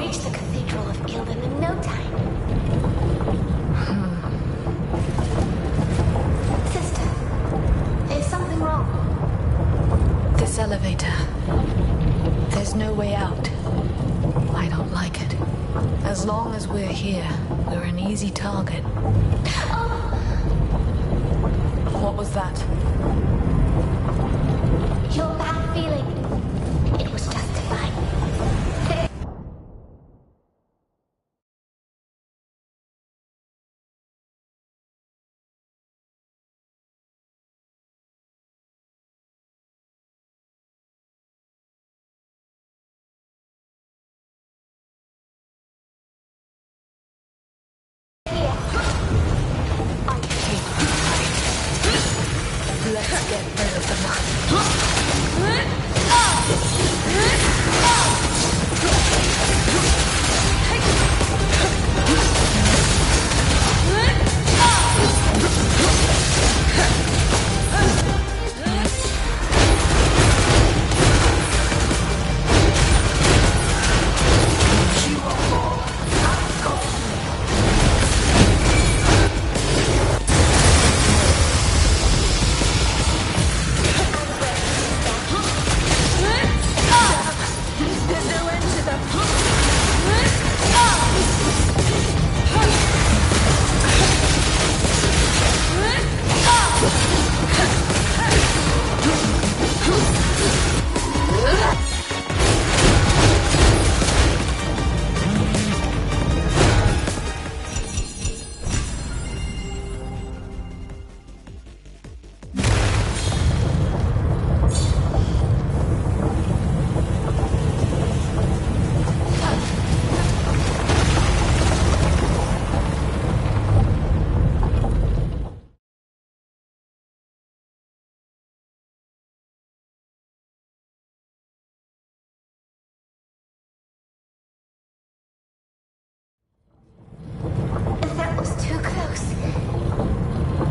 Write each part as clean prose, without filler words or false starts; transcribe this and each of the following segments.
reach the Cathedral of Gildan in no time. Sister, is something wrong? This elevator. There's no way out. I don't like it. As long as we're here, we're an easy target. What was that? Your bad feeling. It was justified. Let's get rid of them. That was too close.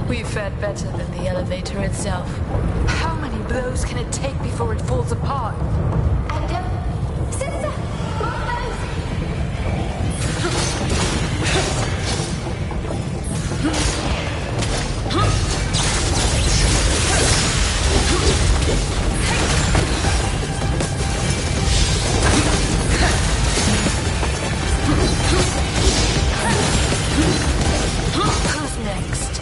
We fared better than the elevator itself. How many blows can it take before it falls apart? And, sister, more blows. Who's next?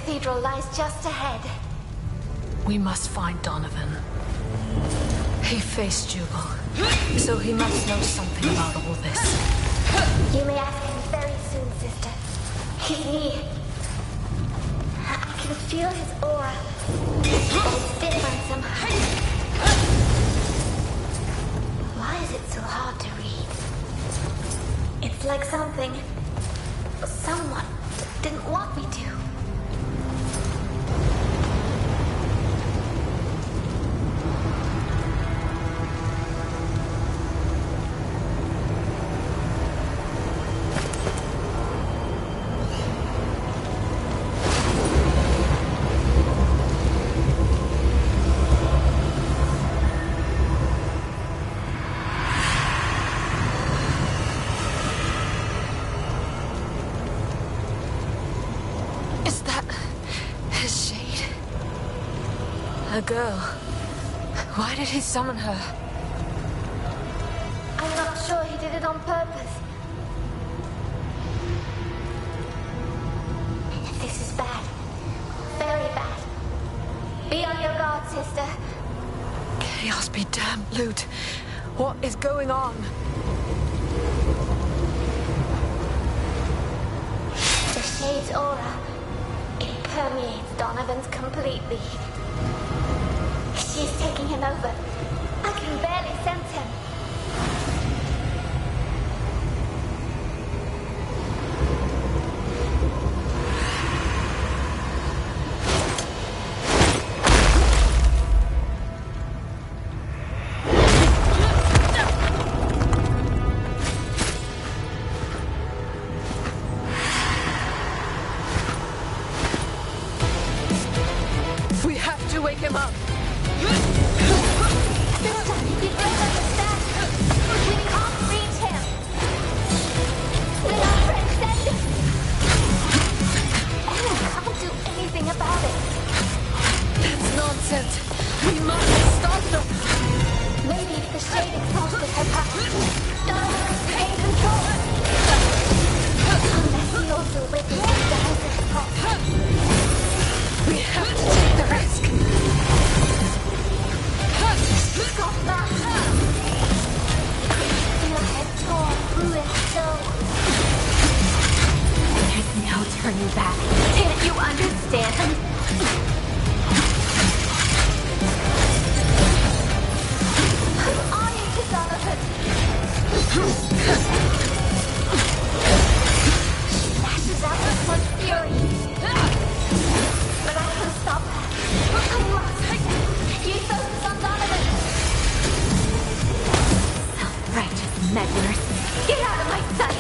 cathedral lies just ahead. We must find Donovan. He faced Jubal, so he must know something about all this. You may ask him very soon, sister. He's near. I can feel his aura. It's different somehow. Why is it so hard to read? It's like someone didn't want me to. A girl. Why did he summon her? I'm not sure he did it on purpose. This is bad. Very bad. Be on your guard, sister. Chaos be damned, Lute. What is going on? The Shade's aura. It permeates Donovan's completely. She's taking him over. I can barely sense him. We have to wake him up. Sister, you don't understand. We can't reach him. Then our friend sent us. And we can't do anything about it. That's nonsense. We must stop them. Maybe if the Shade exhausted her power, Donovan could regain control. Unless he also witnesses the Hazard's pulse. We have to take the risk. Stop that! Feel her head torn through his soul. There's no turning back. Can't you understand? Who are you, Donovan? She lashes out with such fury. But I can stop her. I must. You focus on Donovan. Self-righteous meddlers. Get out of my sight.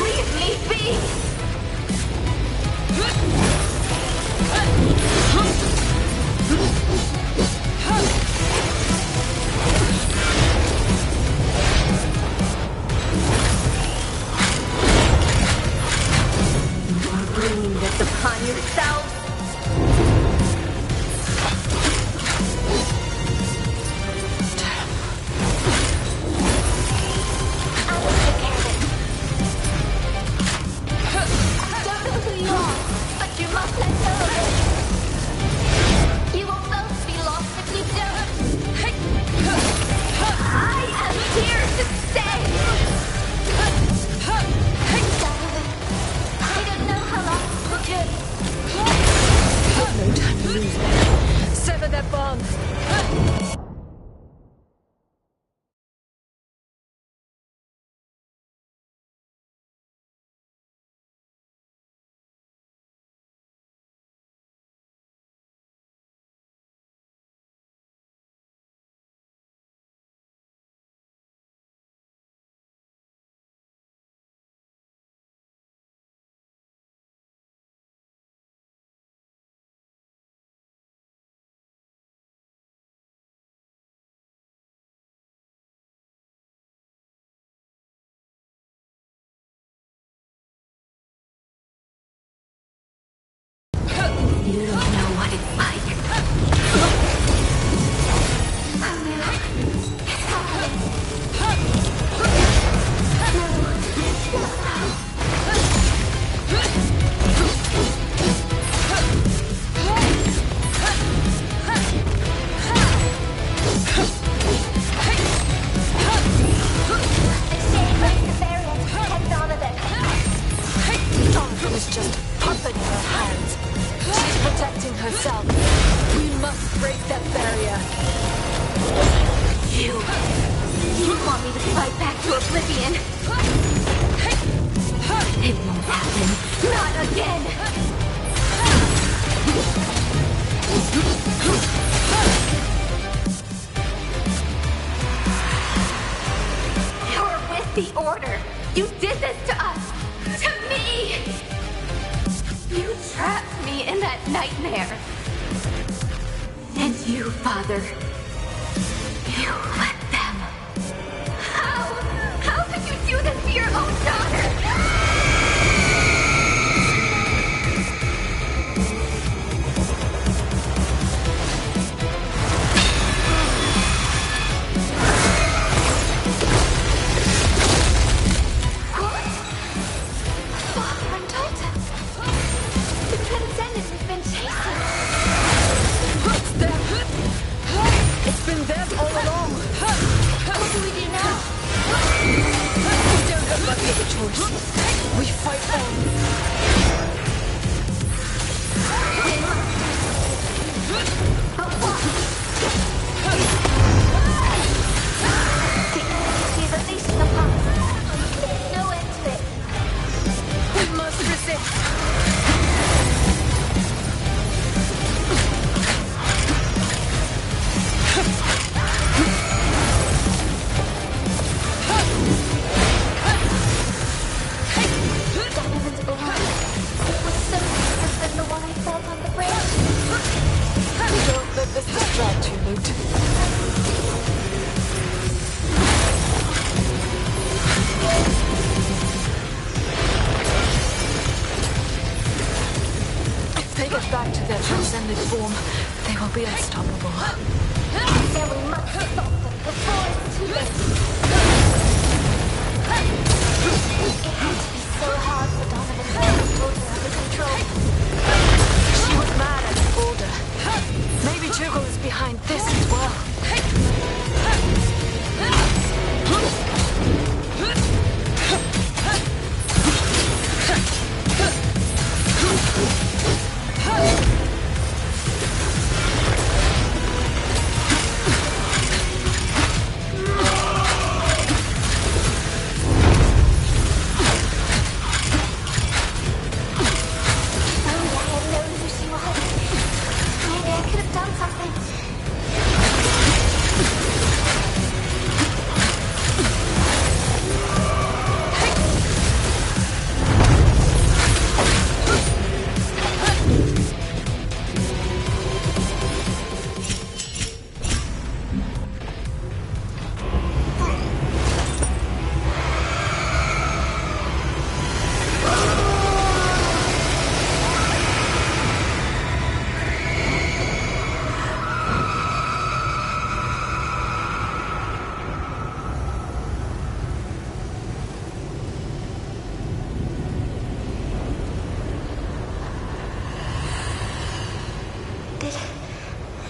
Leave me be. You are bringing this upon yourself. I will take care of it. I don't know who you are, but you must let go of it. You will both be lost if you don't. I am here to stay. Donovan, I don't know how long this will take. No time to lose them. Sever that bond. just a puppet in her hands. She's protecting herself. We must break that barrier. You want me to fight back to oblivion? It won't happen. Not again! You're with the Order. You did this to us. To me! You trapped me in that nightmare. And you, Father, you let them. How could you do this to your own daughter? We fight on. He's unleashing the past. There's no end to it. We must resist. This distract you, Loot. If they get back to their transcended form, they will be unstoppable. Then we must stop them before it's too late. It had to be so hard for Donovan to get his daughter under control. She was mad at the Order. Maybe Juggle is behind this as well.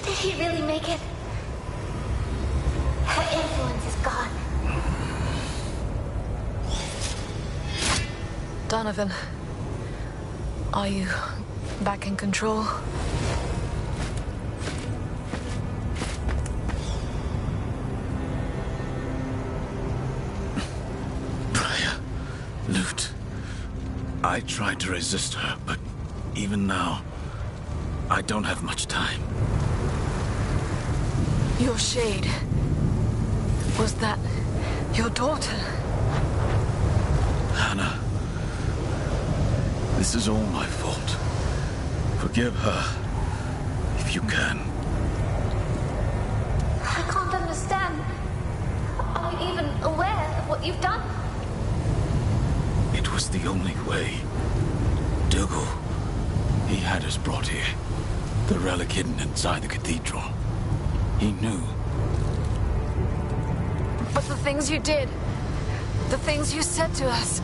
Did he really make it? Her influence is gone. Donovan, are you back in control? Loot. I tried to resist her, but even now, I don't have much time. Your shade. Was that your daughter? Hannah. This is all my fault. Forgive her, if you can. I can't understand. Are you even aware of what you've done? It was the only way. Dougal, he had us brought here. The relic hidden inside the cathedral. He knew. But the things you did, the things you said to us.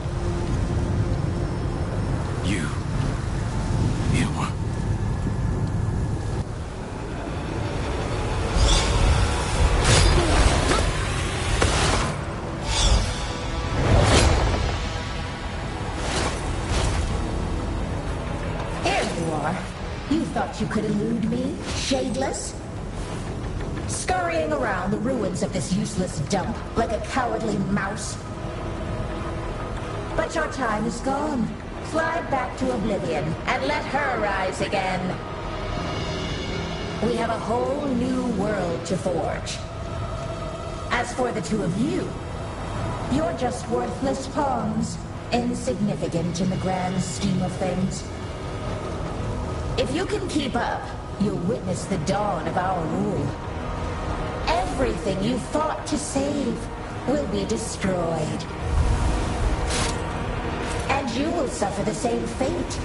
You were... you are. You thought you could elude me, shadeless? Scurrying around the ruins of this useless dump like a cowardly mouse. But your time is gone. Slide back to oblivion and let her rise again. We have a whole new world to forge. As for the two of you, you're just worthless pawns, insignificant in the grand scheme of things. If you can keep up, you'll witness the dawn of our rule. Everything you fought to save will be destroyed. And you will suffer the same fate.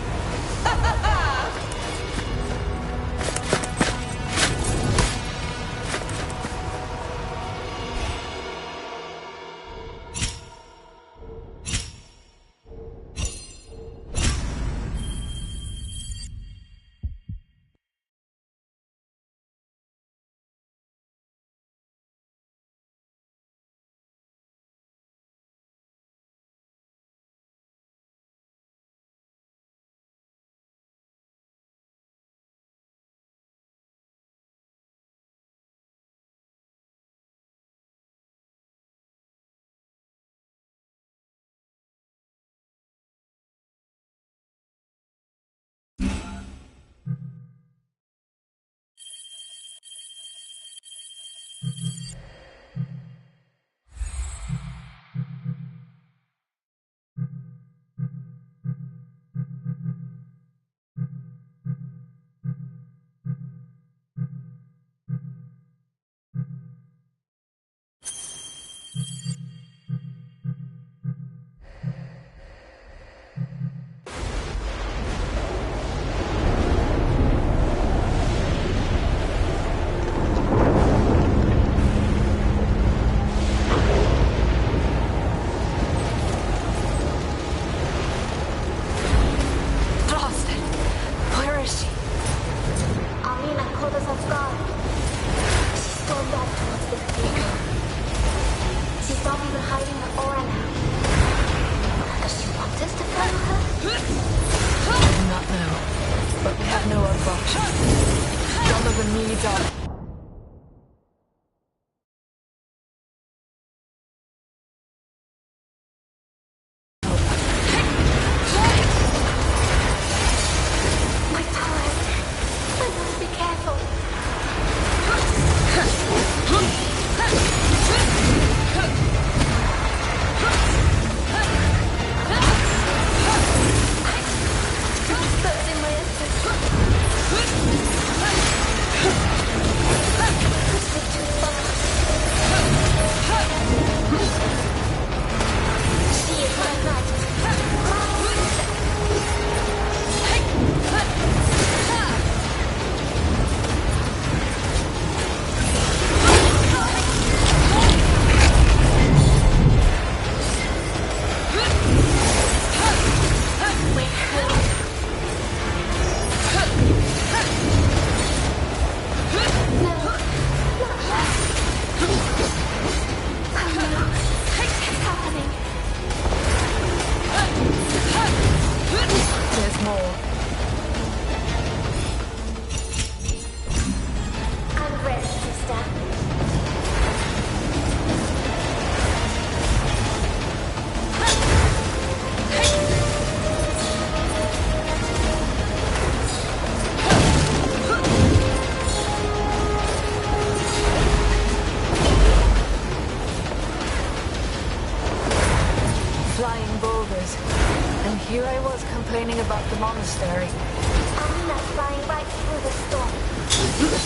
Here I was complaining about the monastery. Alina's flying right through the storm.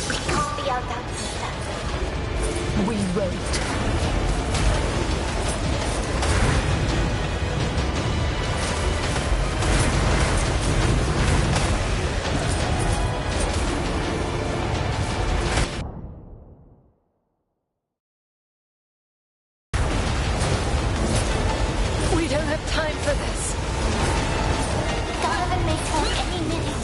We can't be out that sister. We wait. We don't have time for this. Donovan may fall any minute.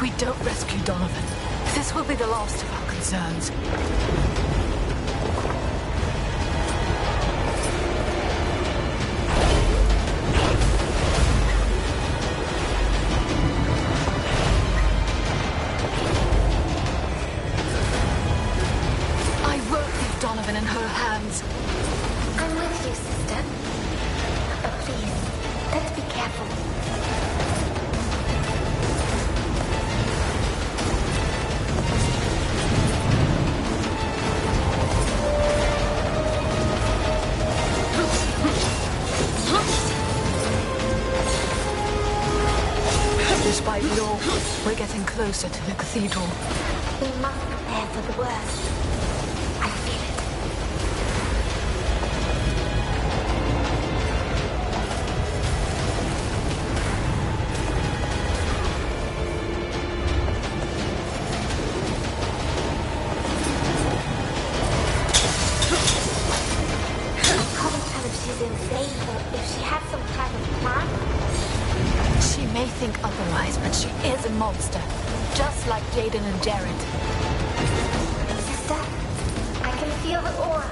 we don't rescue Donovan, this will be the last of our concerns. I won't leave Donovan in her hands. I'm with you, sister. But please, let's be careful. Despite it all, we're getting closer to the cathedral. We must prepare for the worst. I feel it. I can't tell if she's insane or if she has some kind of plan. She may think otherwise, but she is a monster. Just like Jaden and Jared. Sister, I can feel the aura.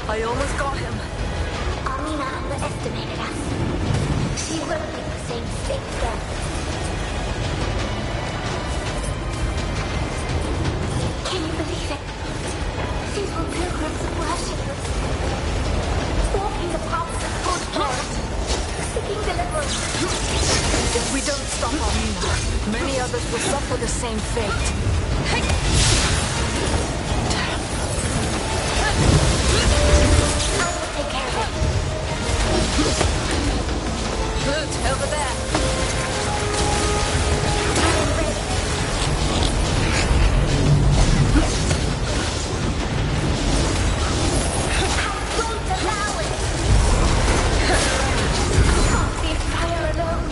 I almost got him. Amina underestimated us. She won't make the same mistake again. Can you believe it? These were pilgrims and worshippers. Walking the paths of good God. Seeking deliverance. If we don't stop Amina, many others will suffer the same fate. Take care of it. Loot, over there. Don't allow it. I can't leave fire alone.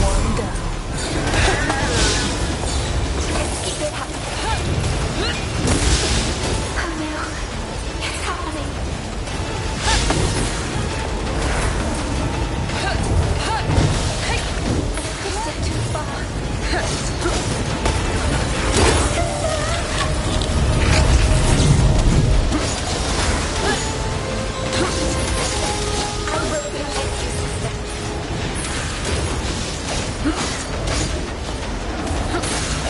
One down. Let's keep it up. Oh no, it's happening. This is too far. I will protect you, sister.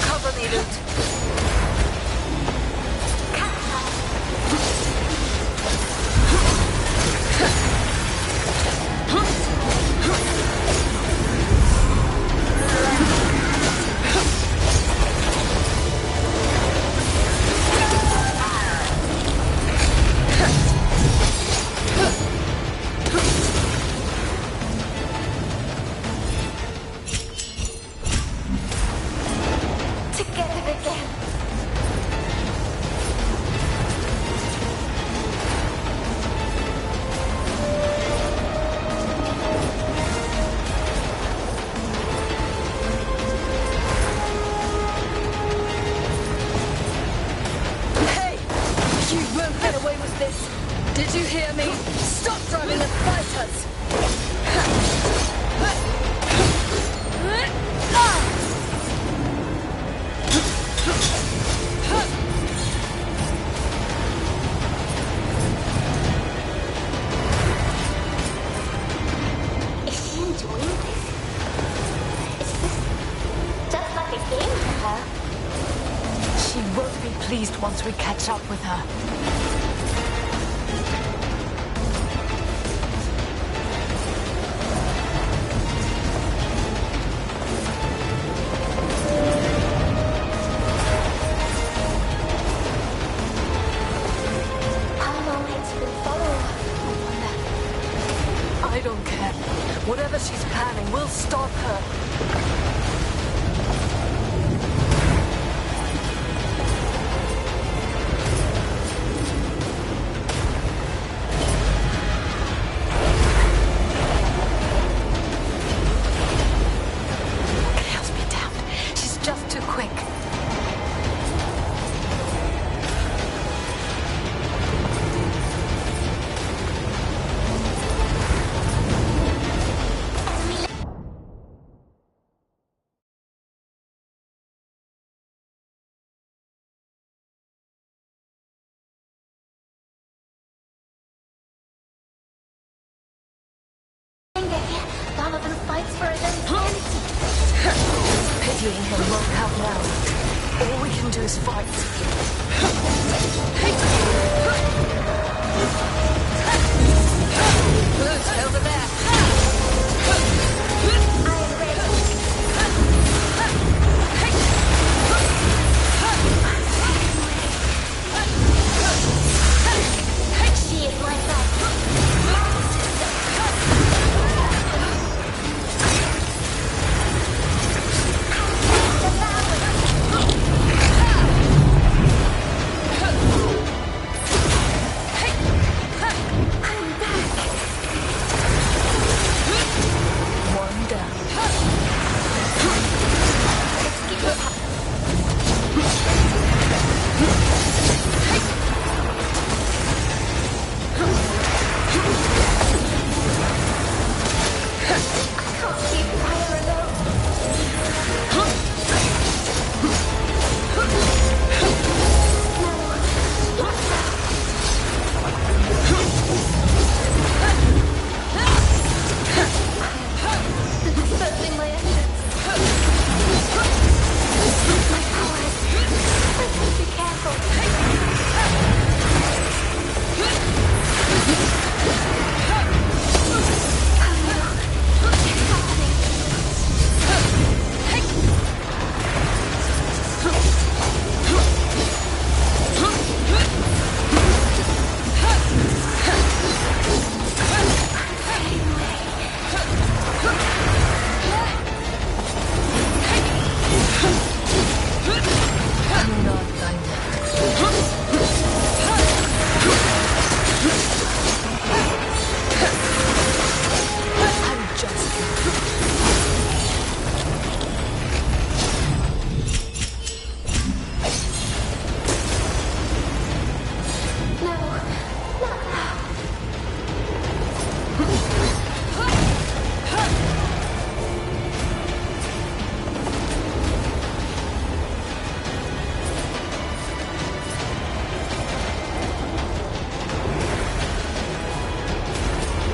Cover me, Loot. Together again. Hey! You won't get away with this. Did you hear me? Stop driving the fighters! Is she enjoying this? Is this just like a game for her? pleased once we catch up with her. How long has been following her? I wonder. I don't care. Whatever she's planning, we'll stop her. Chaos be damned. She's just too quick. Donovan fights for his own sanity. Pitying him won't help now. All we can do is fight. Who's over there? She is my friend. One down. Can't keep fire alone. Dispersing my essence. My powers. I must be careful. It's happening. I'm not done yet. I'm just... No, not now.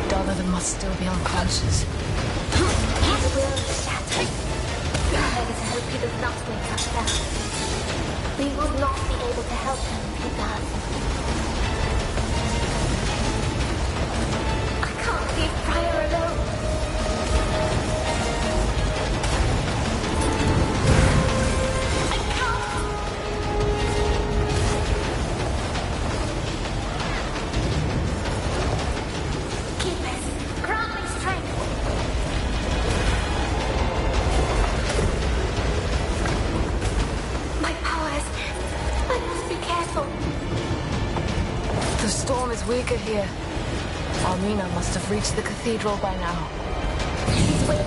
Donovan must still be unconscious. His will is shattered. There is hope he does not wake up now. We will not be able to help him if he does. I can't leave Briar alone. I can't. Keep us. Grant me strength. My powers. I must be careful. The storm is weaker here. Almina must have reached the cathedral by now. He's waiting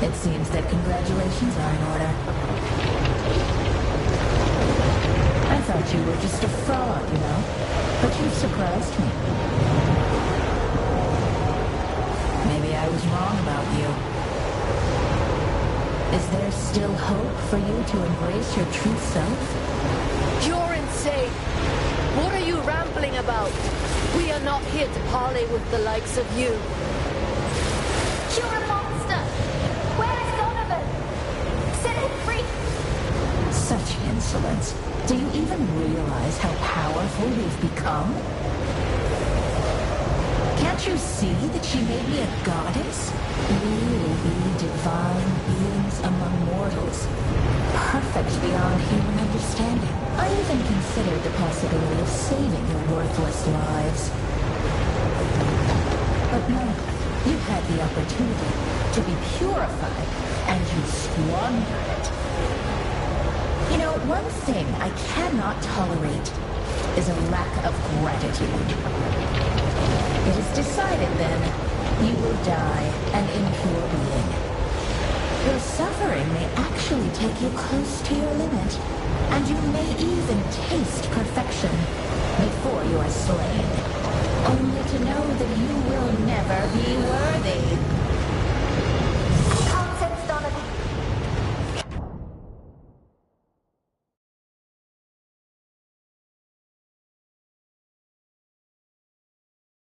It seems that congratulations are in order. I thought you were just a fraud, you know? But you've surprised me. Maybe I was wrong about you. Is there still hope for you to embrace your true self? You're insane. What are you rambling about? We are not here to parley with the likes of you. You're a monster! Where is Donovan? Set him free! Such insolence. Do you even realize how powerful we've become? Can't you see that she made me a goddess? We will be divine beings among mortals, perfect beyond human understanding. I even considered the possibility of saving your worthless lives. But no, you had the opportunity to be purified, and you squandered it. You know, one thing I cannot tolerate is a lack of gratitude. It is decided, then. You will die an impure being. Your suffering may actually take you close to your limit, and you may even taste perfection before you are slain, only to know that you will never be worthy. Nonsense, Donovan.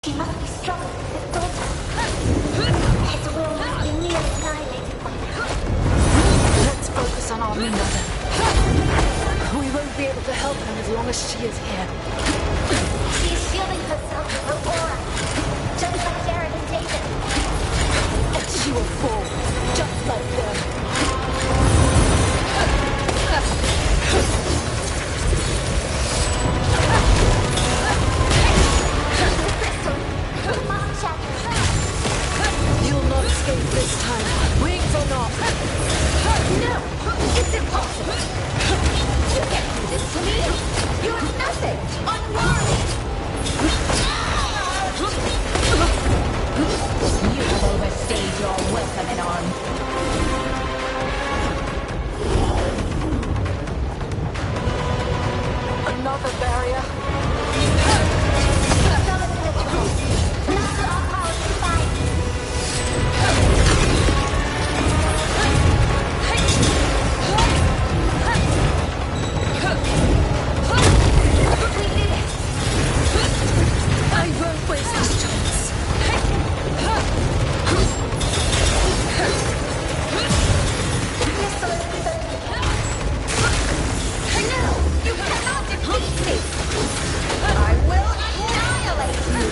He must be strong with his daughter. His will must be nearly annihilated by now. Let's focus on our mother. We won't be able to help him as long as she is here. She is shielding herself with her aura, just like Jared and David. And she will fall, just like them. We must shatter. You'll not escape this time, wings or not. No! It's impossible! You can't do this to me! You're nothing! Unworthy! You have overstayed your welcome and arm. Another barrier. Not to our power to fight. We did it. I won't waste this chance. No! You cannot defeat me! I will annihilate you!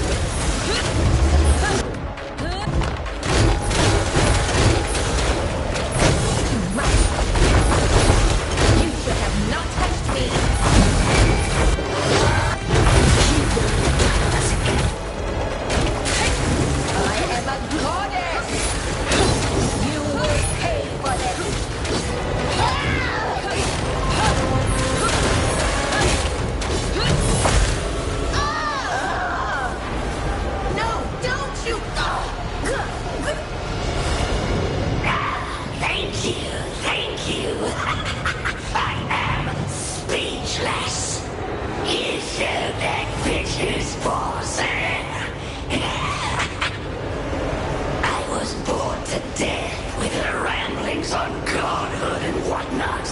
You should have not touched me! I am a goddess! You will pay for this! No, don't you! Thank you. I am speechless. You showed that bitch who's boss. I was bored to death with her ramblings on godhood and whatnot.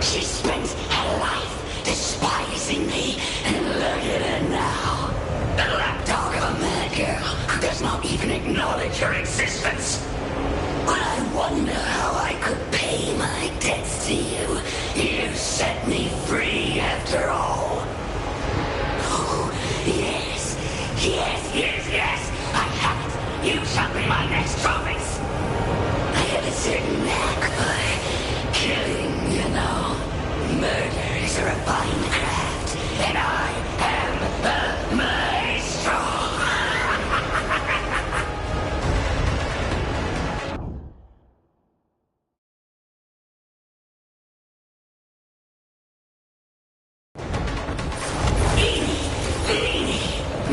She spent her life despising me, and look at her now. A lapdog of a mad girl who does not even acknowledge her existence. But I wonder how I could pay my debts to you. You set me free after all. Oh, yes. I have it. You shall be my next trophies. I have a certain knack for killing, you know. Murder is a refined craft, and I am a maestro.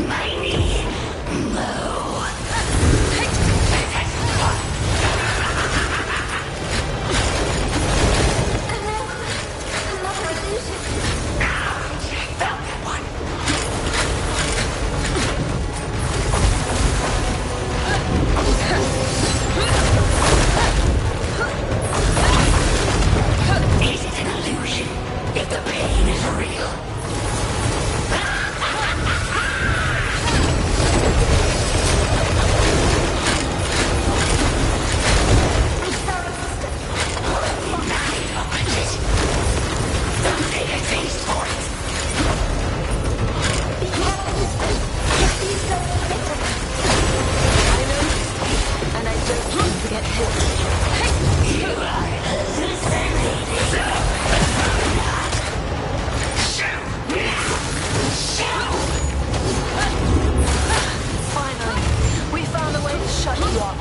Mine, mo. Finally, we found a way to shut you up.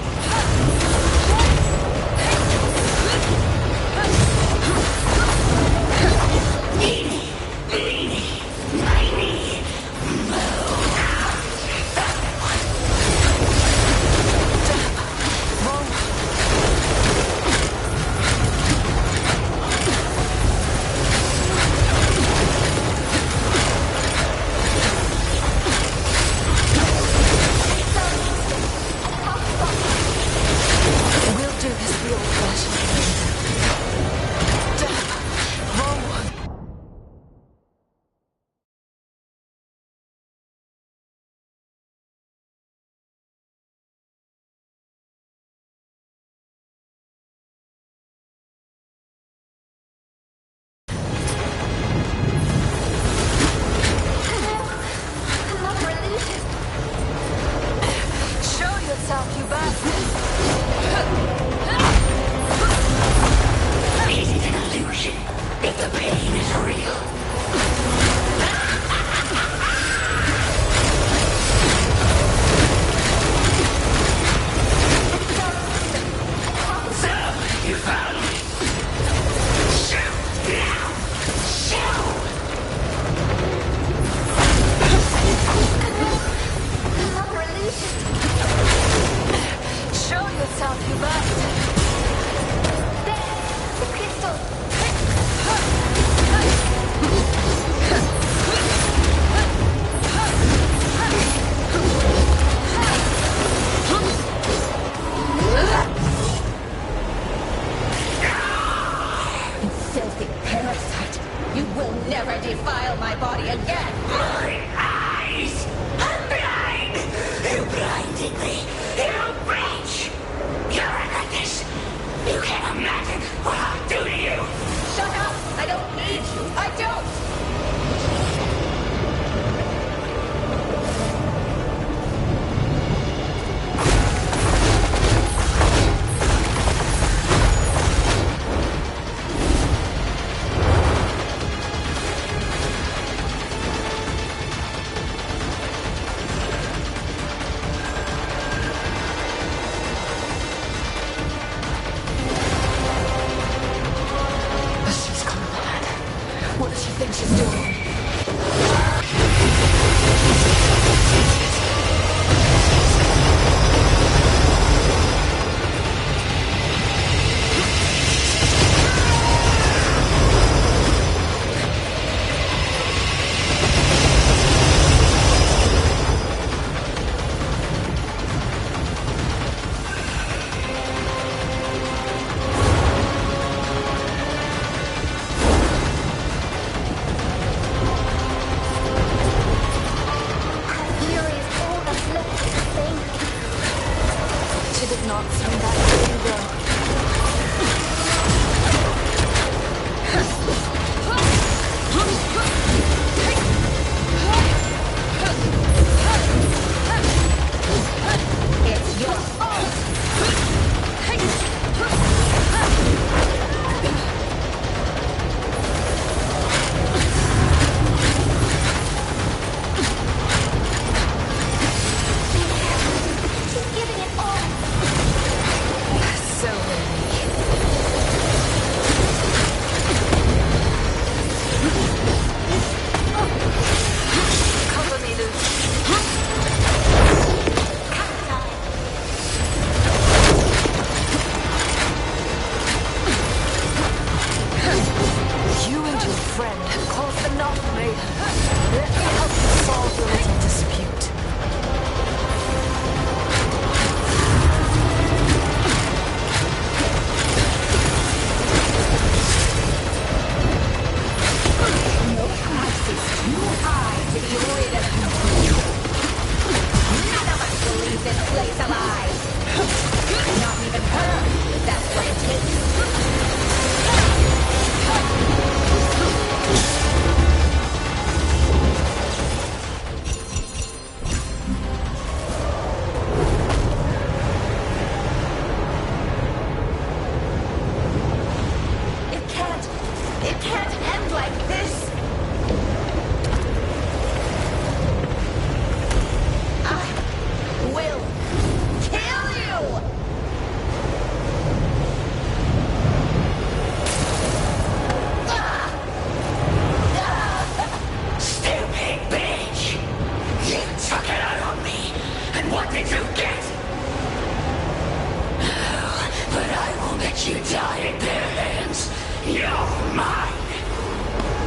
You die at their hands. You're mine.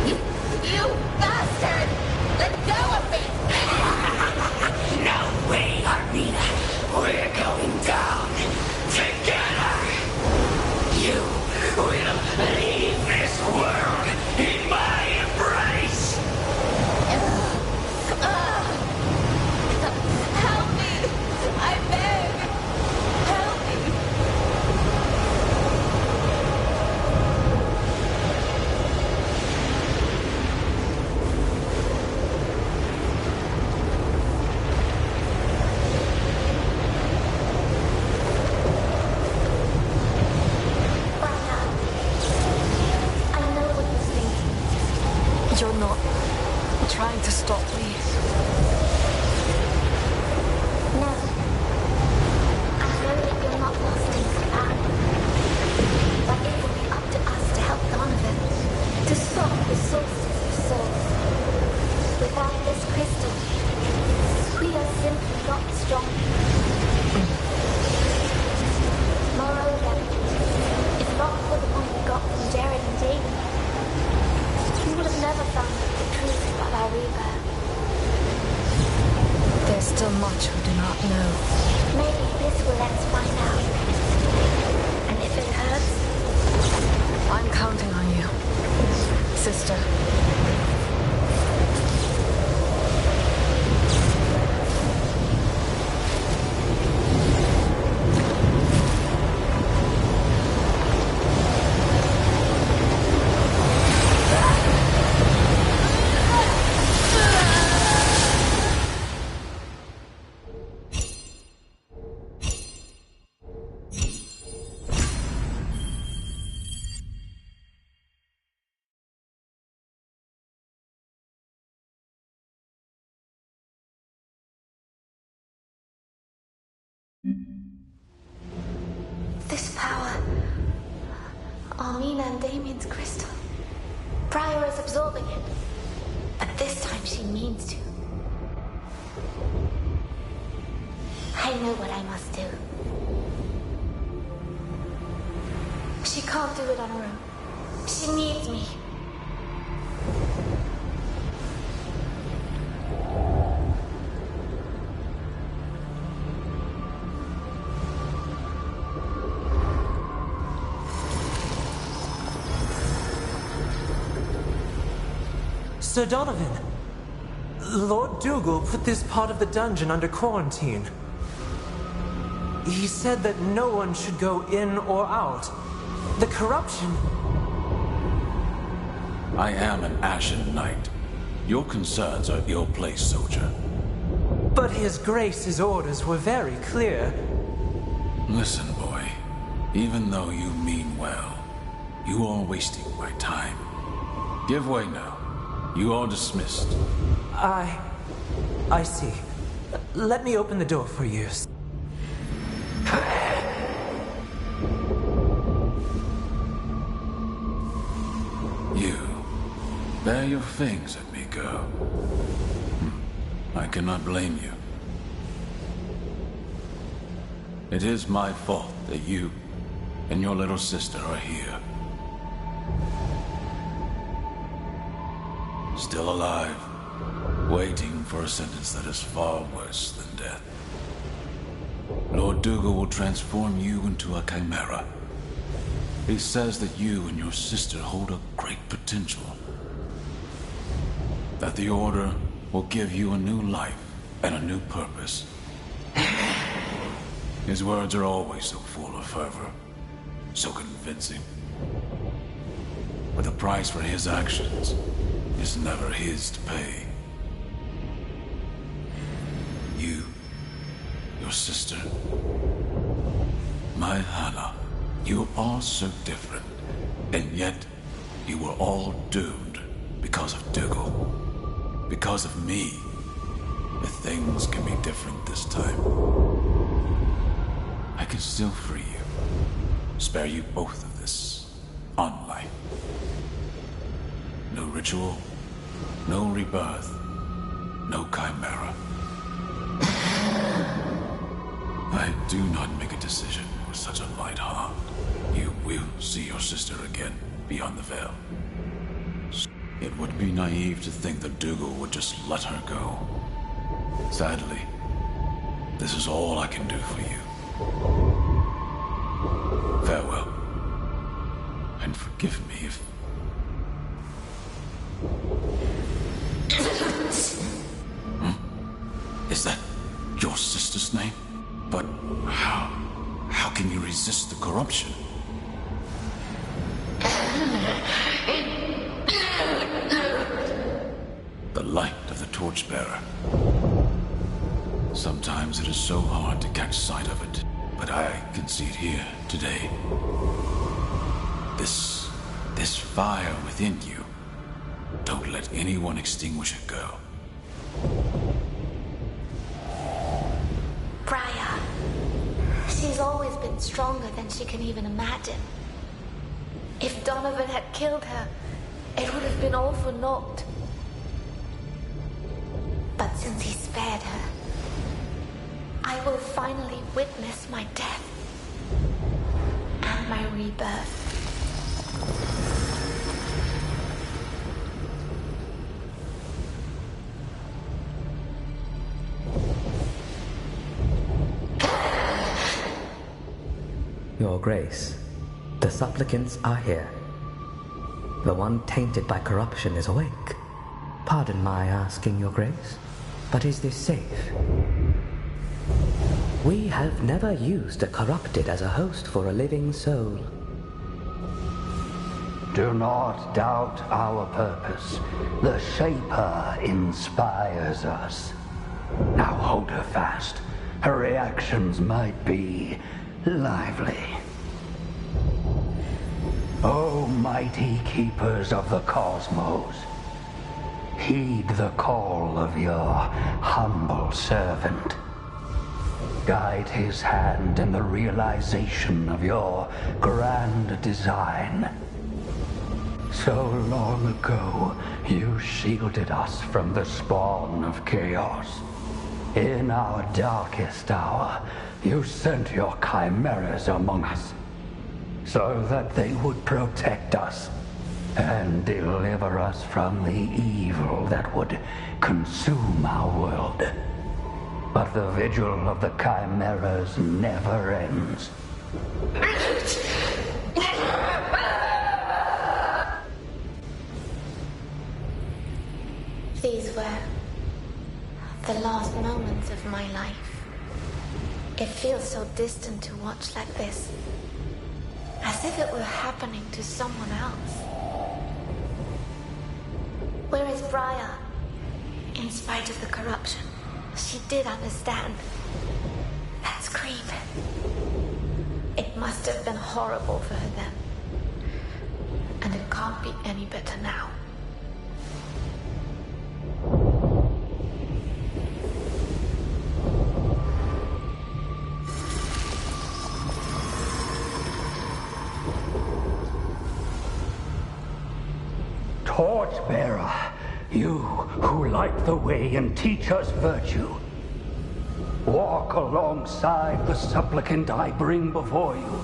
You bastard! Let go of me! No way, Armina. We're going down together. You will leave this world in my embrace. Help me! I beg! Help me! I know what you're thinking. You're not trying to stop me. No. I know that you're not lost in command. But it will be up to us to help Donovan to stop the Soulstice of souls. Without this crystal, we are simply not strong. Moreover, if not for the one we got from Jared and Jamie, we would have never found out the truth about our rebirth. There's still much we do not know. Maybe this will let us find out. And if it hurts, I'm counting on you, sister. this power, Armina and Damien's crystal. Briar is absorbing it, but this time she means to. I know what I must do. She can't do it on her own. She needs me. Sir Donovan, Lord Dougal put this part of the dungeon under quarantine. He said that no one should go in or out. The corruption... I am an Ashen Knight. Your concerns are ill-placed, soldier. But His Grace's orders were very clear. Listen, boy. Even though you mean well, you are wasting my time. Give way now. You are dismissed. I see. Let me open the door for you. You. Bare your fangs at me, girl. I cannot blame you. It is my fault that you and your little sister are here. Still alive, waiting for a sentence that is far worse than death. Lord Dougal will transform you into a chimera. He says that you and your sister hold a great potential. That the Order will give you a new life and a new purpose. His words are always so full of fervor, so convincing. But the price for his actions is never his to pay. You, your sister, my Hannah, you are so different, and yet you were all doomed because of Dougal. Because of me. But things can be different this time. I can still free you. Spare you both of this unlife. No ritual, no rebirth, no chimera. I do not make a decision with such a light heart. You will. see your sister again beyond the veil. It would be naive to think that Dougal would just let her go. Sadly, this is all I can do for you. Farewell. And forgive me if... Is that your sister's name? But how can you resist the corruption? The light of the torchbearer. Sometimes it is so hard to catch sight of it, but I can see it here today. This fire within you. Don't let anyone extinguish it, girl. Briar. She's always been stronger than she can even imagine. If Donovan had killed her, it would have been all for naught. But since he spared her, I will finally witness my death and my rebirth. Your Grace, the supplicants are here. The one tainted by corruption is awake. Pardon my asking, Your Grace, but is this safe? We have never used a corrupted as a host for a living soul. Do not doubt our purpose. The Shaper inspires us. Now hold her fast. Her reactions might be lively. O mighty keepers of the cosmos, heed the call of your humble servant. Guide his hand in the realization of your grand design. So long ago, you shielded us from the spawn of chaos. In our darkest hour, you sent your chimeras among us, so that they would protect us and deliver us from the evil that would consume our world. But the vigil of the chimeras never ends. These were the last moments of my life. It feels so distant to watch like this, as if it were happening to someone else. Where is Briar? In spite of the corruption, she did understand. That scream. It must have been horrible for her then. And it can't be any better now. Torchbearer, you who light the way and teach us virtue, walk alongside the supplicant I bring before you.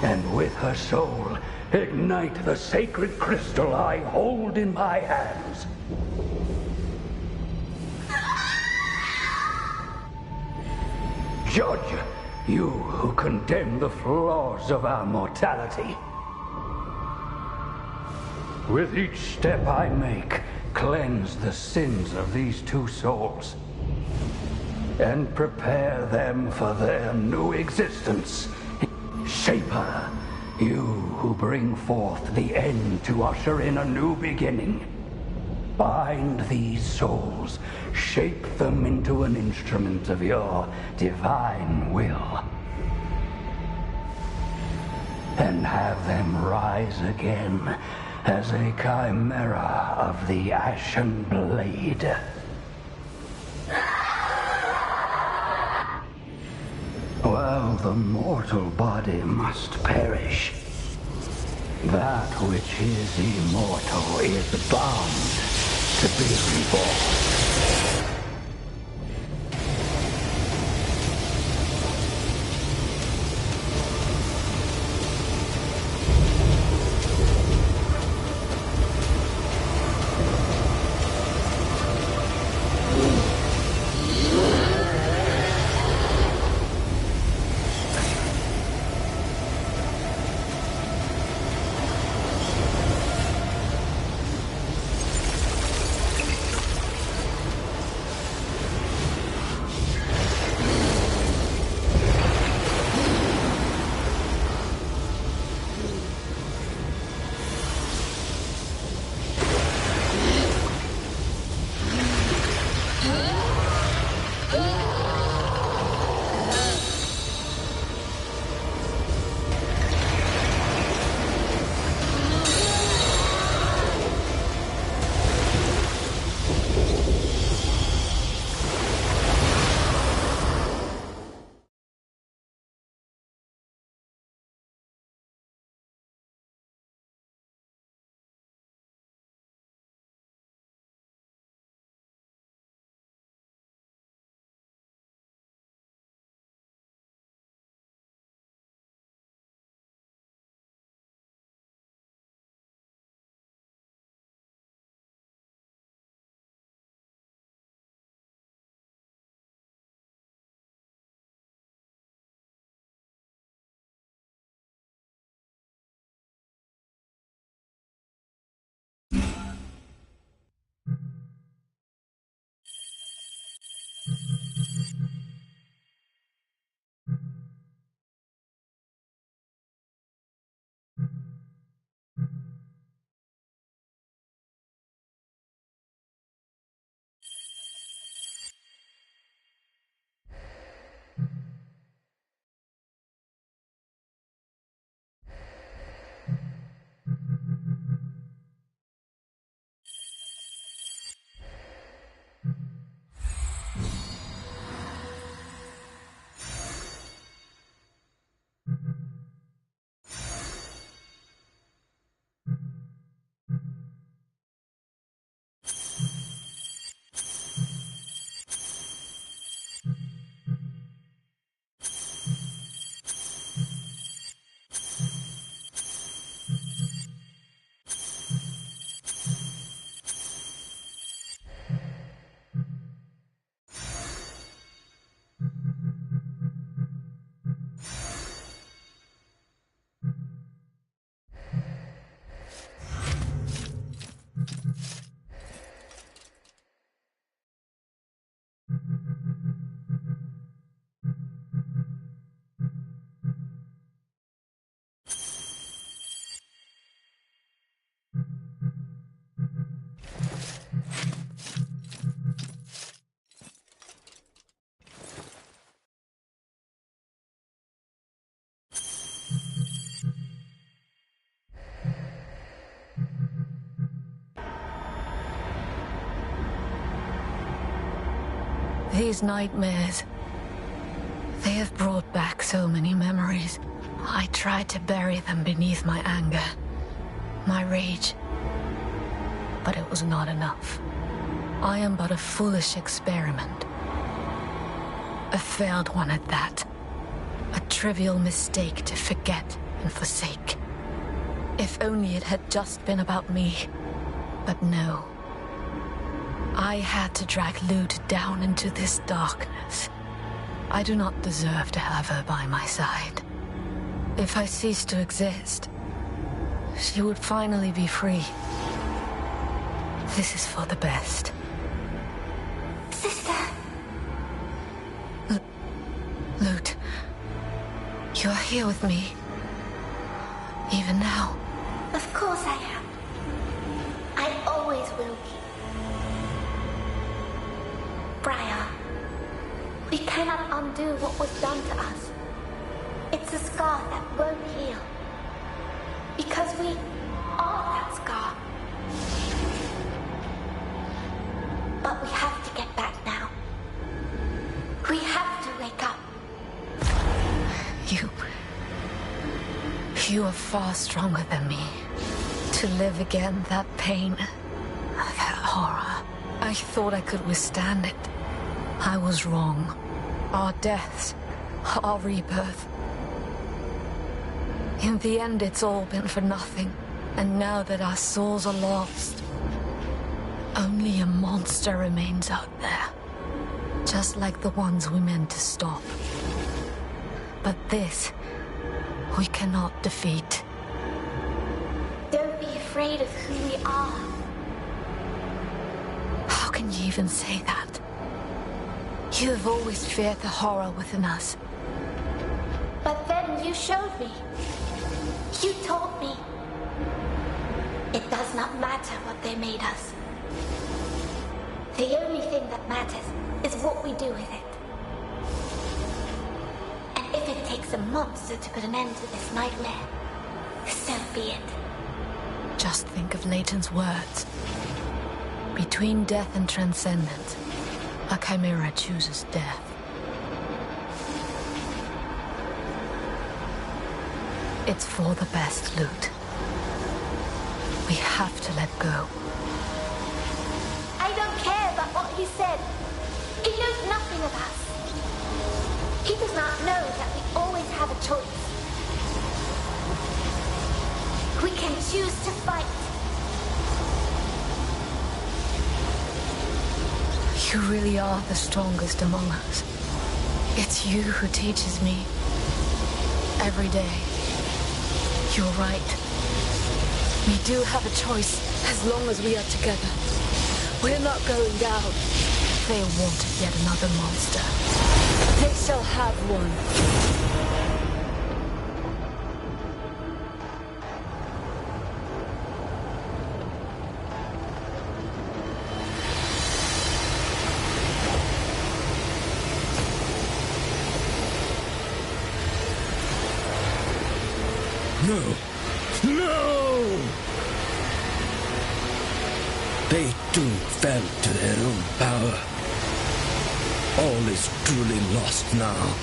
And with her soul, ignite the sacred crystal I hold in my hands. Judge, you who condemn the flaws of our mortality. With each step I make, cleanse the sins of these two souls, and prepare them for their new existence. Shaper, you who bring forth the end to usher in a new beginning. Bind these souls, shape them into an instrument of your divine will, and have them rise again as a chimera of the Ashen Blade. While the mortal body must perish, that which is immortal is bound to be reborn. These nightmares, they have brought back so many memories. I tried to bury them beneath my anger, my rage, but it was not enough. I am but a foolish experiment. A failed one at that. A trivial mistake to forget and forsake. If only it had just been about me. But no. I had to drag Lute down into this darkness. I do not deserve to have her by my side. If I ceased to exist, she would finally be free. This is for the best. Sister! Lute, you are here with me. Even now. Of course I am. I always will be. Briar, we cannot undo what was done to us. It's a scar that won't heal. Because we are that scar. But we have to get back now. We have to wake up. You are far stronger than me. To live again, that pain, that horror. I thought I could withstand it. I was wrong. Our deaths, our rebirth. In the end, it's all been for nothing. And now that our souls are lost, only a monster remains out there. Just like the ones we meant to stop. But this, we cannot defeat. Don't be afraid of who we are. How can you even say that? You have always feared the horror within us. But then you showed me. You told me. It does not matter what they made us. The only thing that matters is what we do with it. And if it takes a monster to put an end to this nightmare, so be it. Just think of Leighton's words. Between death and transcendence, a chimera chooses death. It's for the best, Lute. We have to let go. I don't care about what he said. He knows nothing of us. He does not know that we always have a choice. We can choose to fight. You really are the strongest among us. It's you who teaches me. Every day. You're right. We do have a choice as long as we are together. We're not going down. They wanted yet another monster. They shall have one. No! No! They too fell to their own power. All is truly lost now.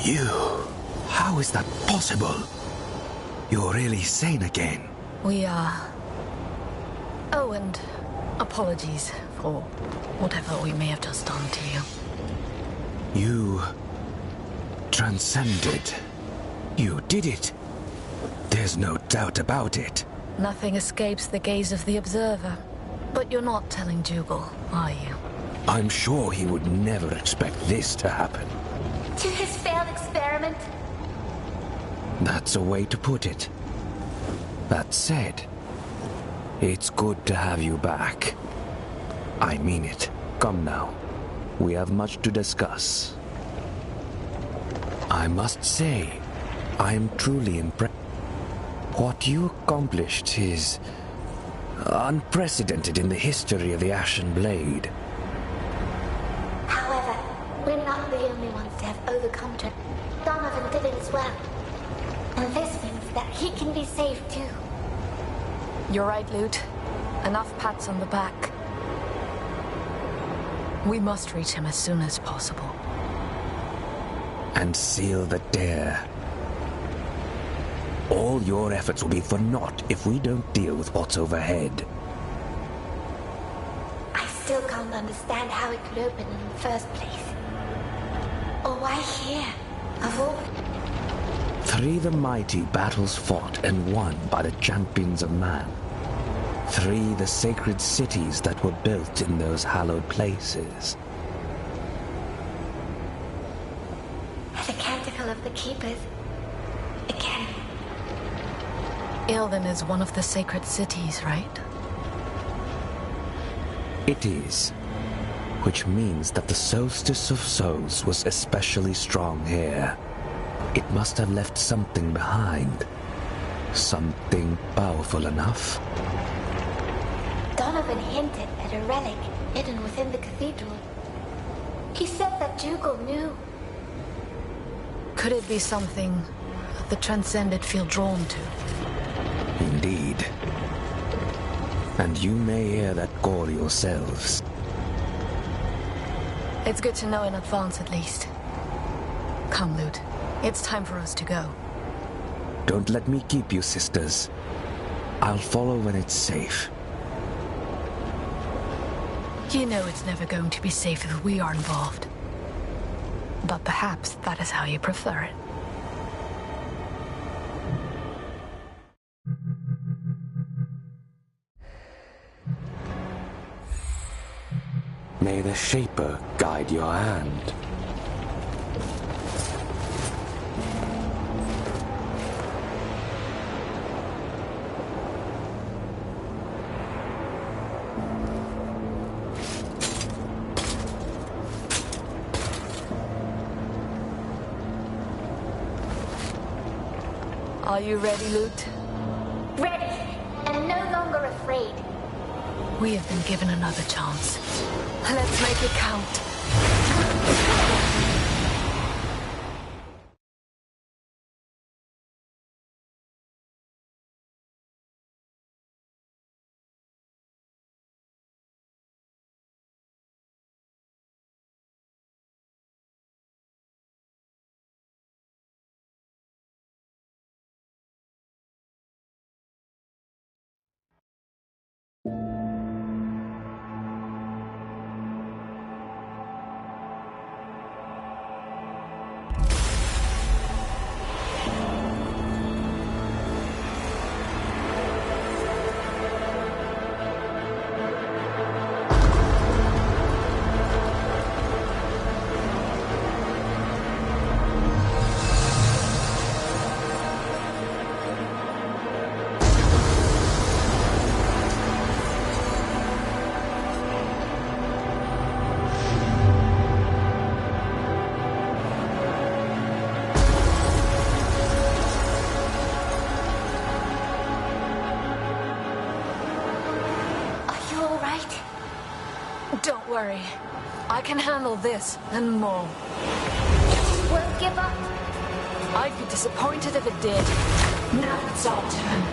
You? How is that possible? You're really sane again. We are. Oh, and apologies for whatever we may have just done to you. You transcended. You did it. There's no doubt about it. Nothing escapes the gaze of the observer. But you're not telling Dougal, are you? I'm sure he would never expect this to happen. To his failed experiment? That's a way to put it. That said, it's good to have you back. I mean it. Come now. We have much to discuss. I must say, I am truly impressed. What you accomplished is unprecedented in the history of the Ashen Blade. However, we're not the only ones to have overcome it. Donovan did it as well. And this means that he can be saved too. You're right, Lute. Enough pats on the back. We must reach him as soon as possible. And seal the dare. All your efforts will be for naught if we don't deal with what's overhead. I still can't understand how it could open in the first place. Or why here, of all... 3 the mighty battles fought and won by the champions of man. 3 the sacred cities that were built in those hallowed places. The canticle of the keepers. Again. Ilden is one of the sacred cities, right? It is. Which means that the Soulstice of Souls was especially strong here. It must have left something behind. Something powerful enough. Donovan hinted at a relic hidden within the cathedral. He said that Dougal knew. Could it be something the Transcended feel drawn to? Indeed. And you may hear that call yourselves. It's good to know in advance, at least. Come, Lute. It's time for us to go. Don't let me keep you, sisters. I'll follow when it's safe. You know it's never going to be safe if we are involved. But perhaps that is how you prefer it. May the Shaper guide your hand. Are you ready, Lute? Ready, and no longer afraid. We have been given another chance. Let's make it count. Don't worry. I can handle this and more. Won't give up. I'd be disappointed if it did. Now it's our turn.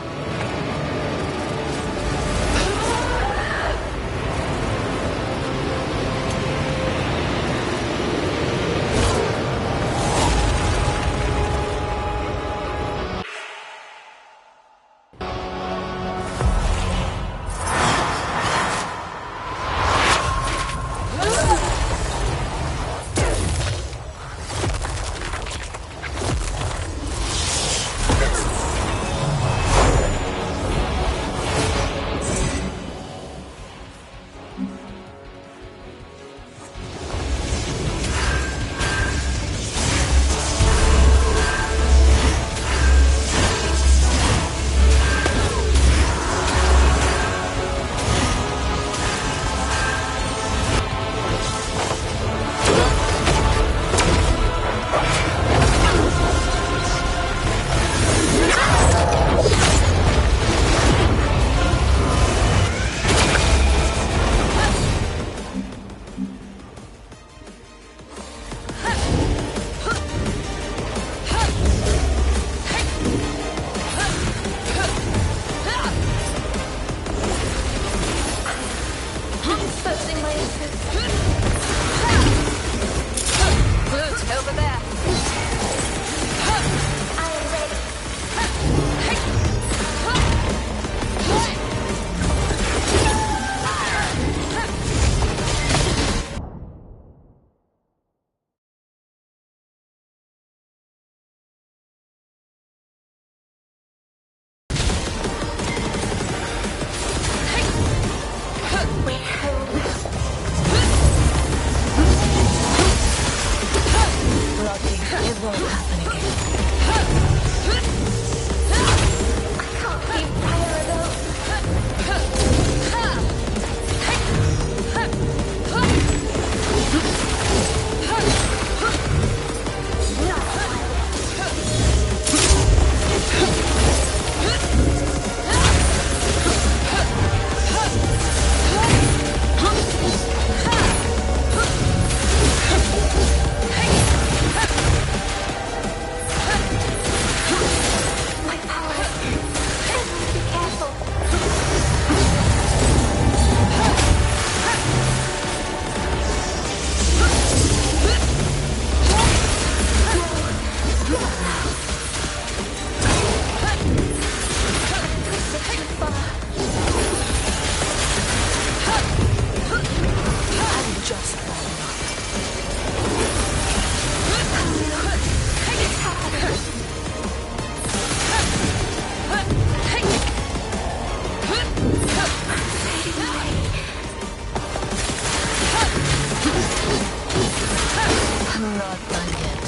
not done yet.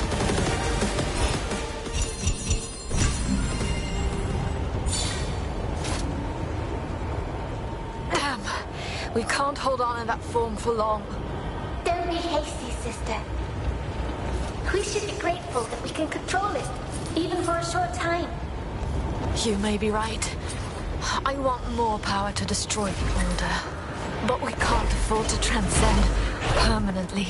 Damn. We can't hold on in that form for long. Don't be hasty, sister. We should be grateful that we can control it, even for a short time. You may be right. I want more power to destroy the Order. But we can't afford to transcend permanently.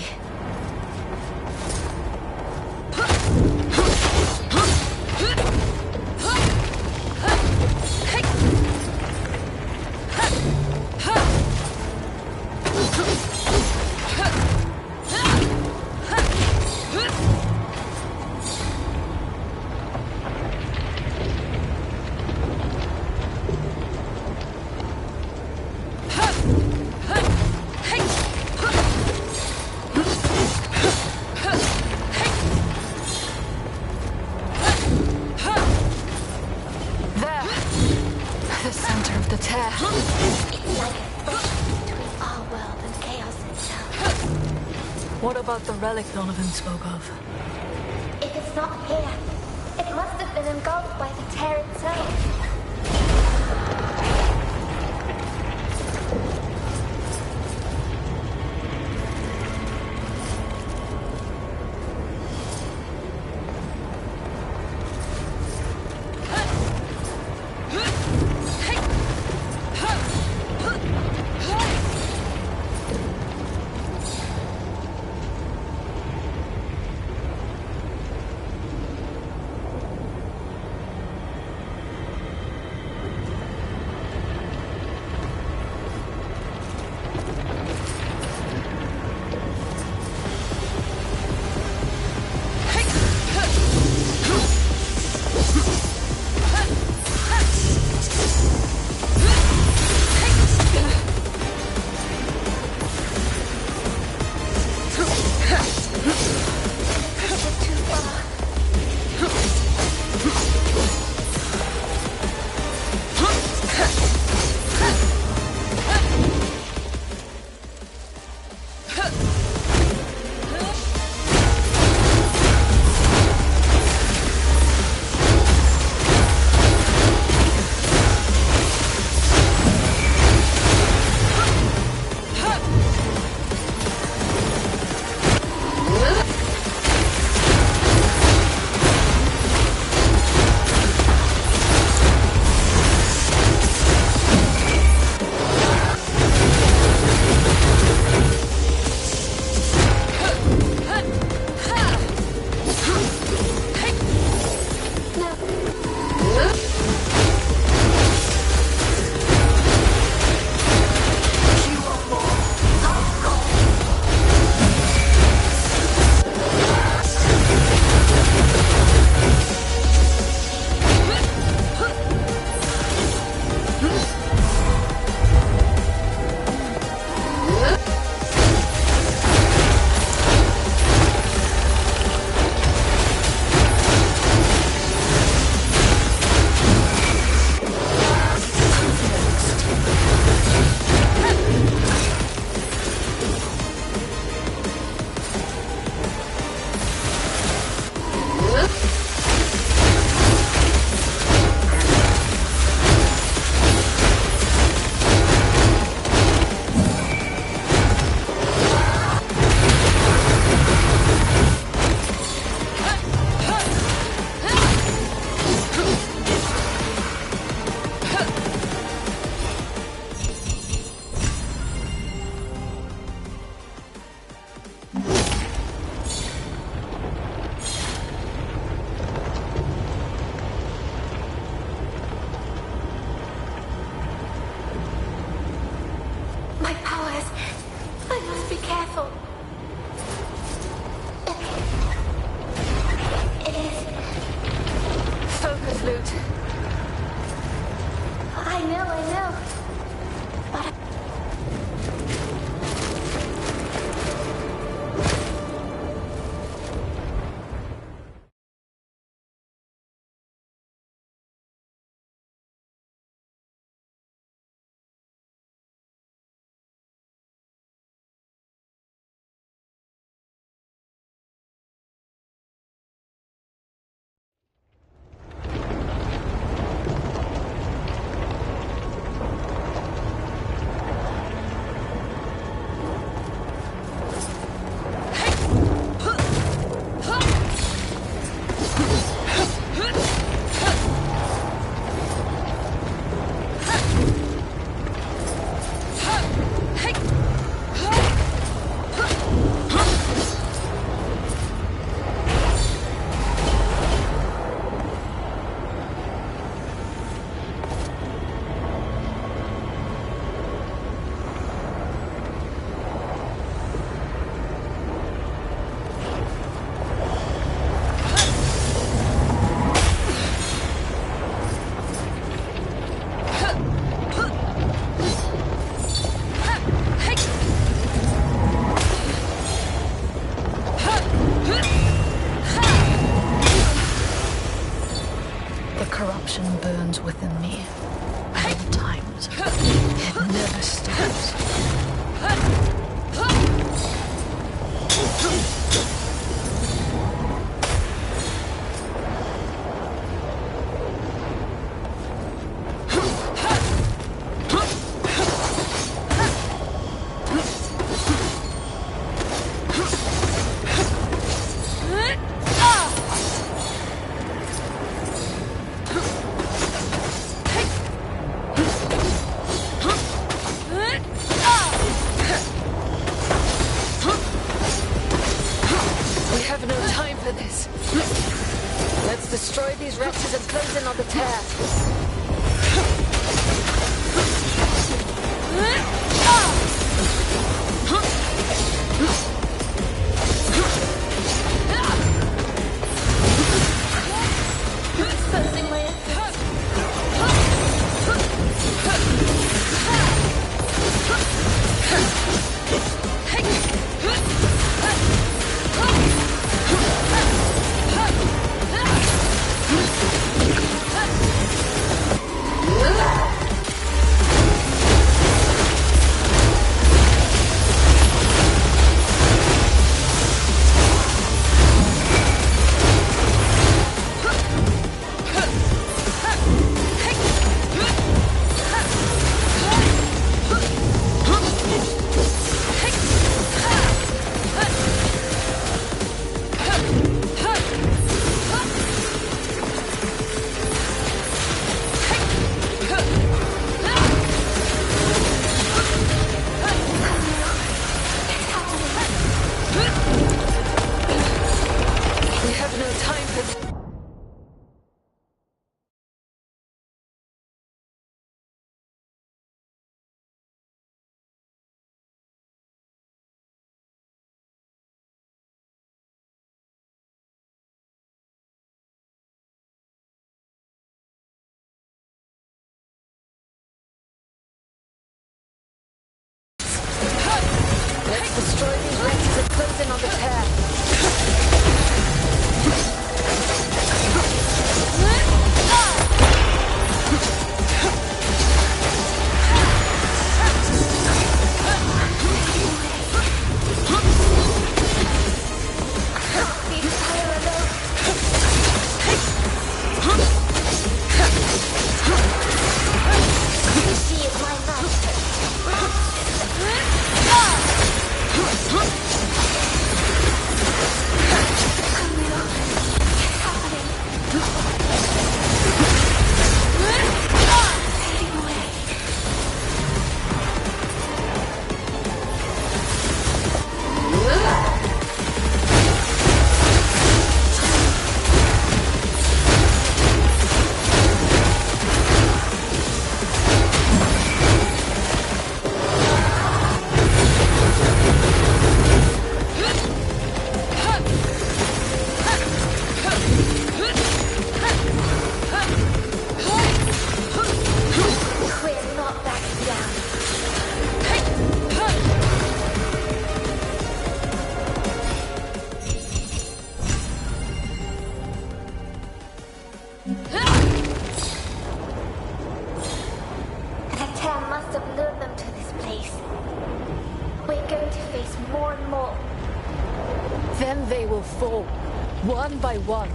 What about the relic Donovan spoke of? If it's not here, it must have been engulfed by the tear itself. corruption burns within me. At all times. It never stops. Destroy these wrecks as it close in on the tear. Then they will fall, one by one.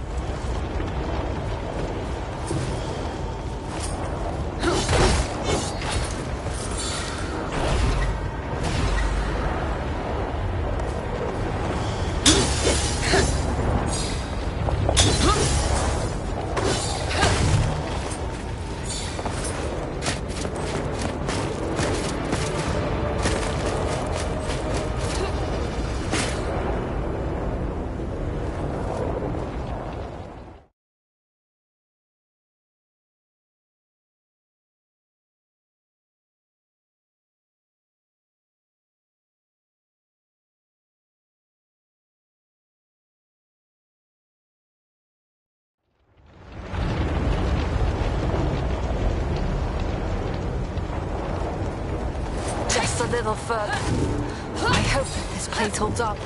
A little further. I hope that this place holds up.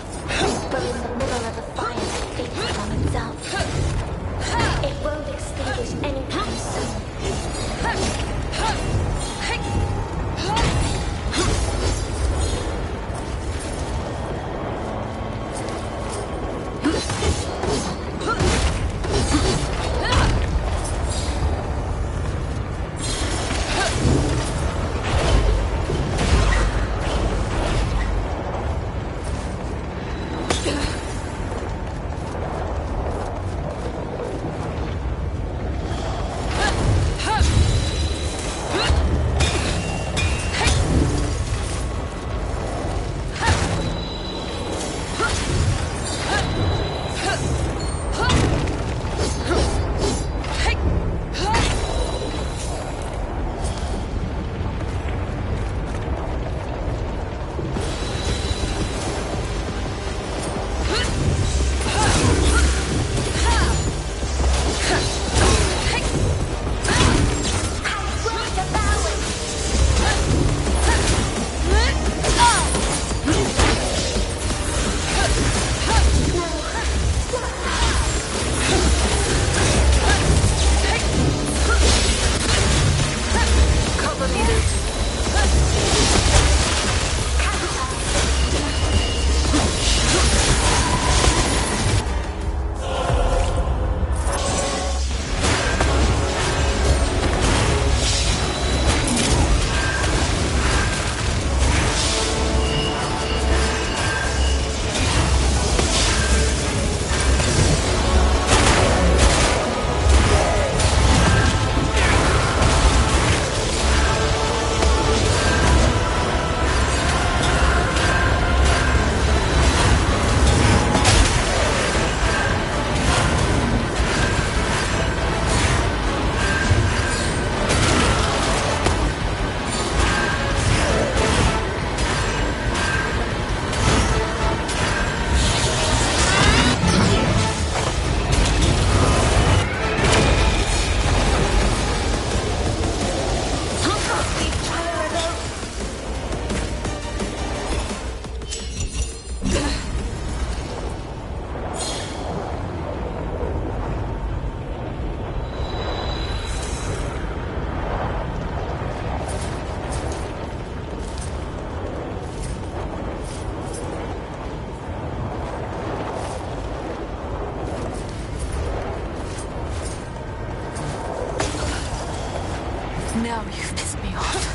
But in the middle of the fire that fates on itself. It won't extinguish anytime soon. Now you've pissed me off.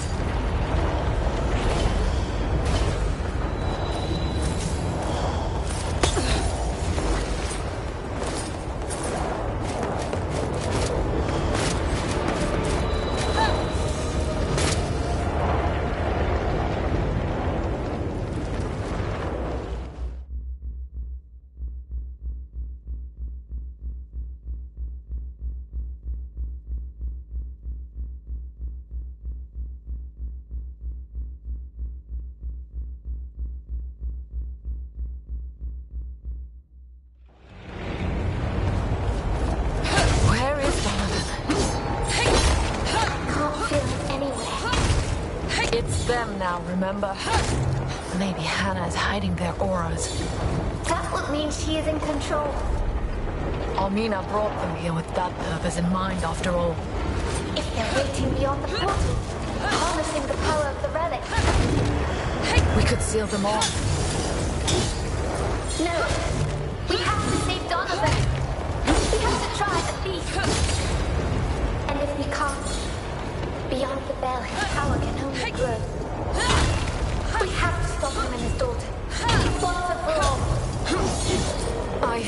Now, remember? Maybe Hannah is hiding their auras. That's what means she is in control. Almina brought them here with that purpose in mind, after all. If they're waiting beyond the portal, harnessing the power of the relic. We could seal them off. No. We have to save Donovan. We have to try at least. And if we can't, beyond the bell, his power can only grow. We have to stop him and his daughter. Once and for all. I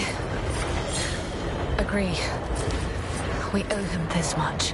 agree. We owe him this much.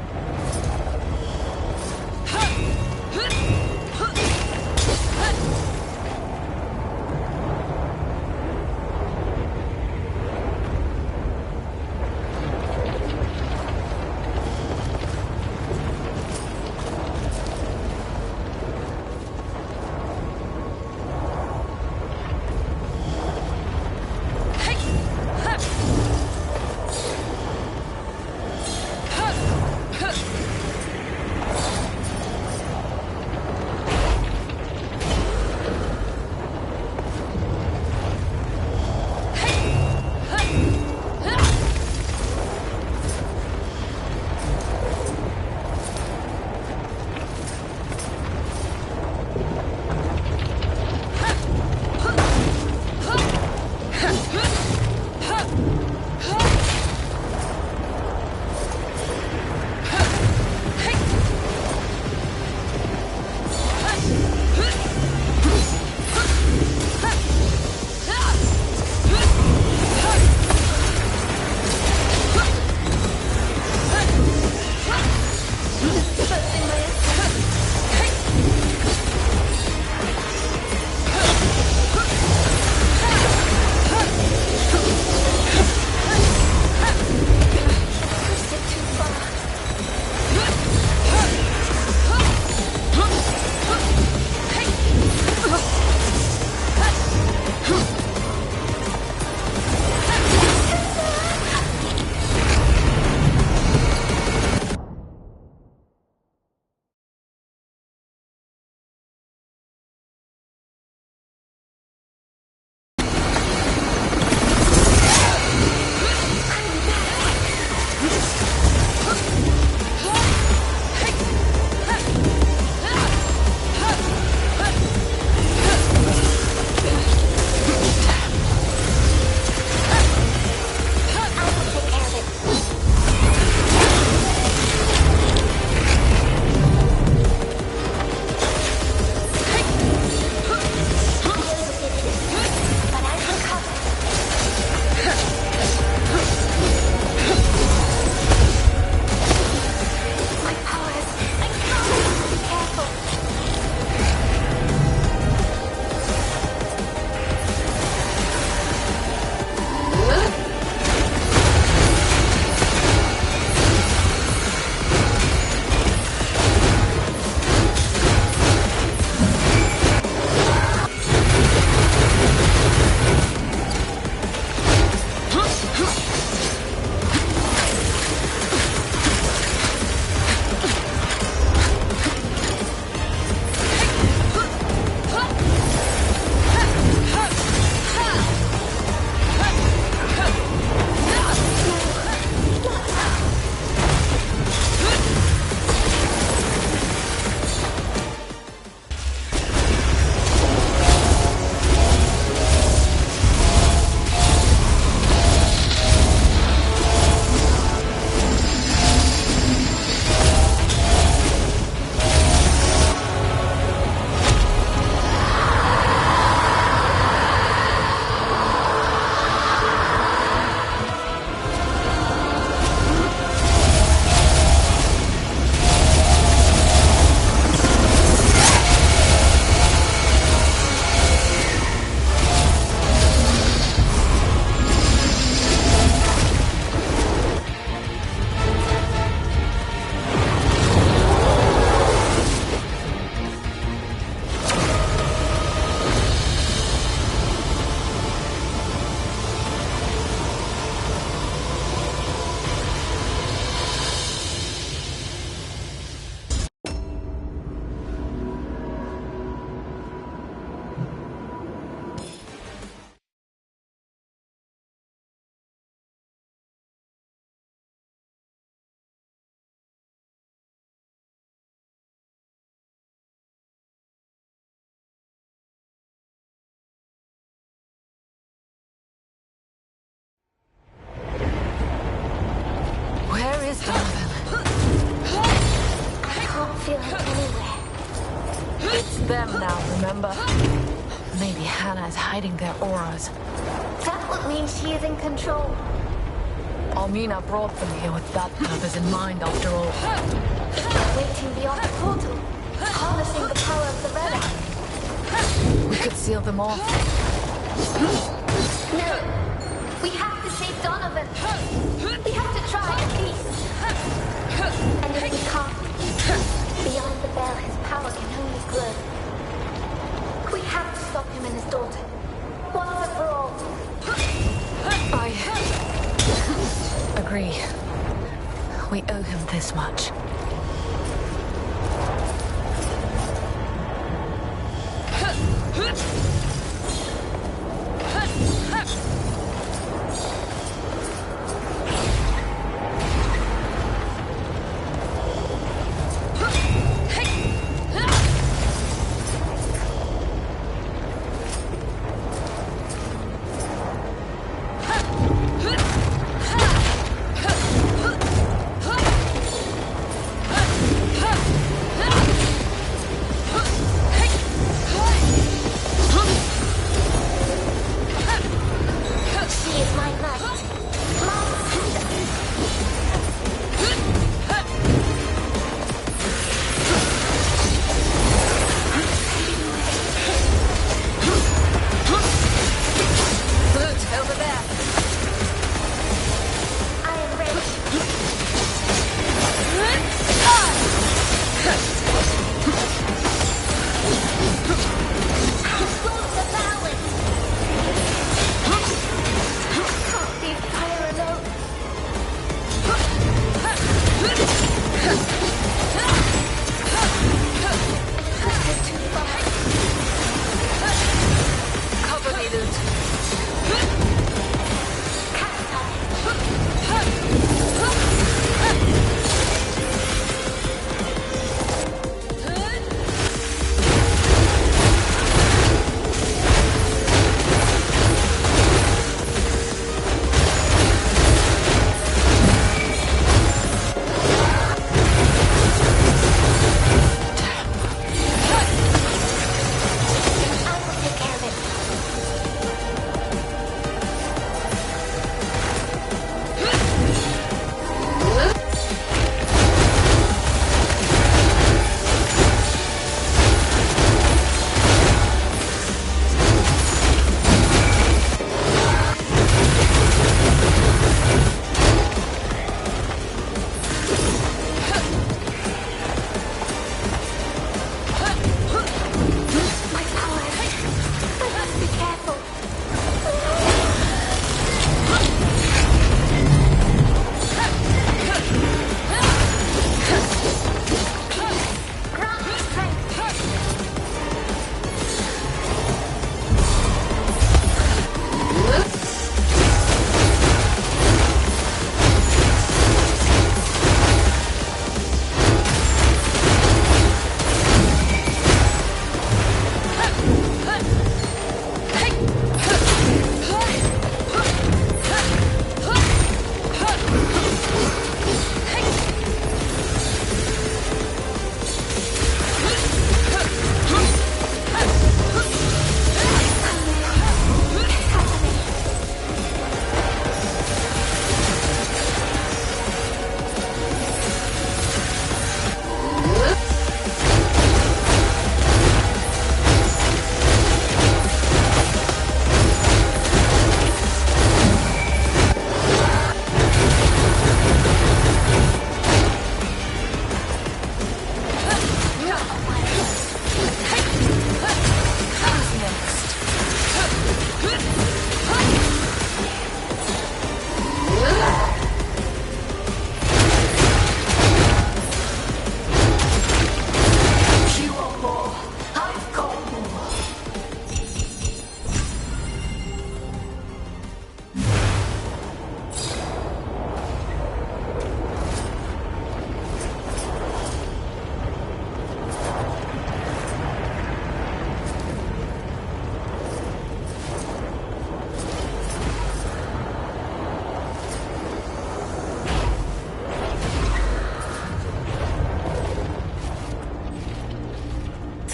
is Donovan? I can't feel him anywhere. It's them now, remember? Maybe Hannah is hiding their auras. That would mean she is in control. Almina brought them here with that purpose in mind, after all. Waiting beyond the portal, harnessing the power of the Red Eye. We could seal them off. No, we have to save Donovan. We have to try at least. And if we can't, beyond the bell, his power can only grow. We have to stop him and his daughter, once and for all. I agree. We owe him this much.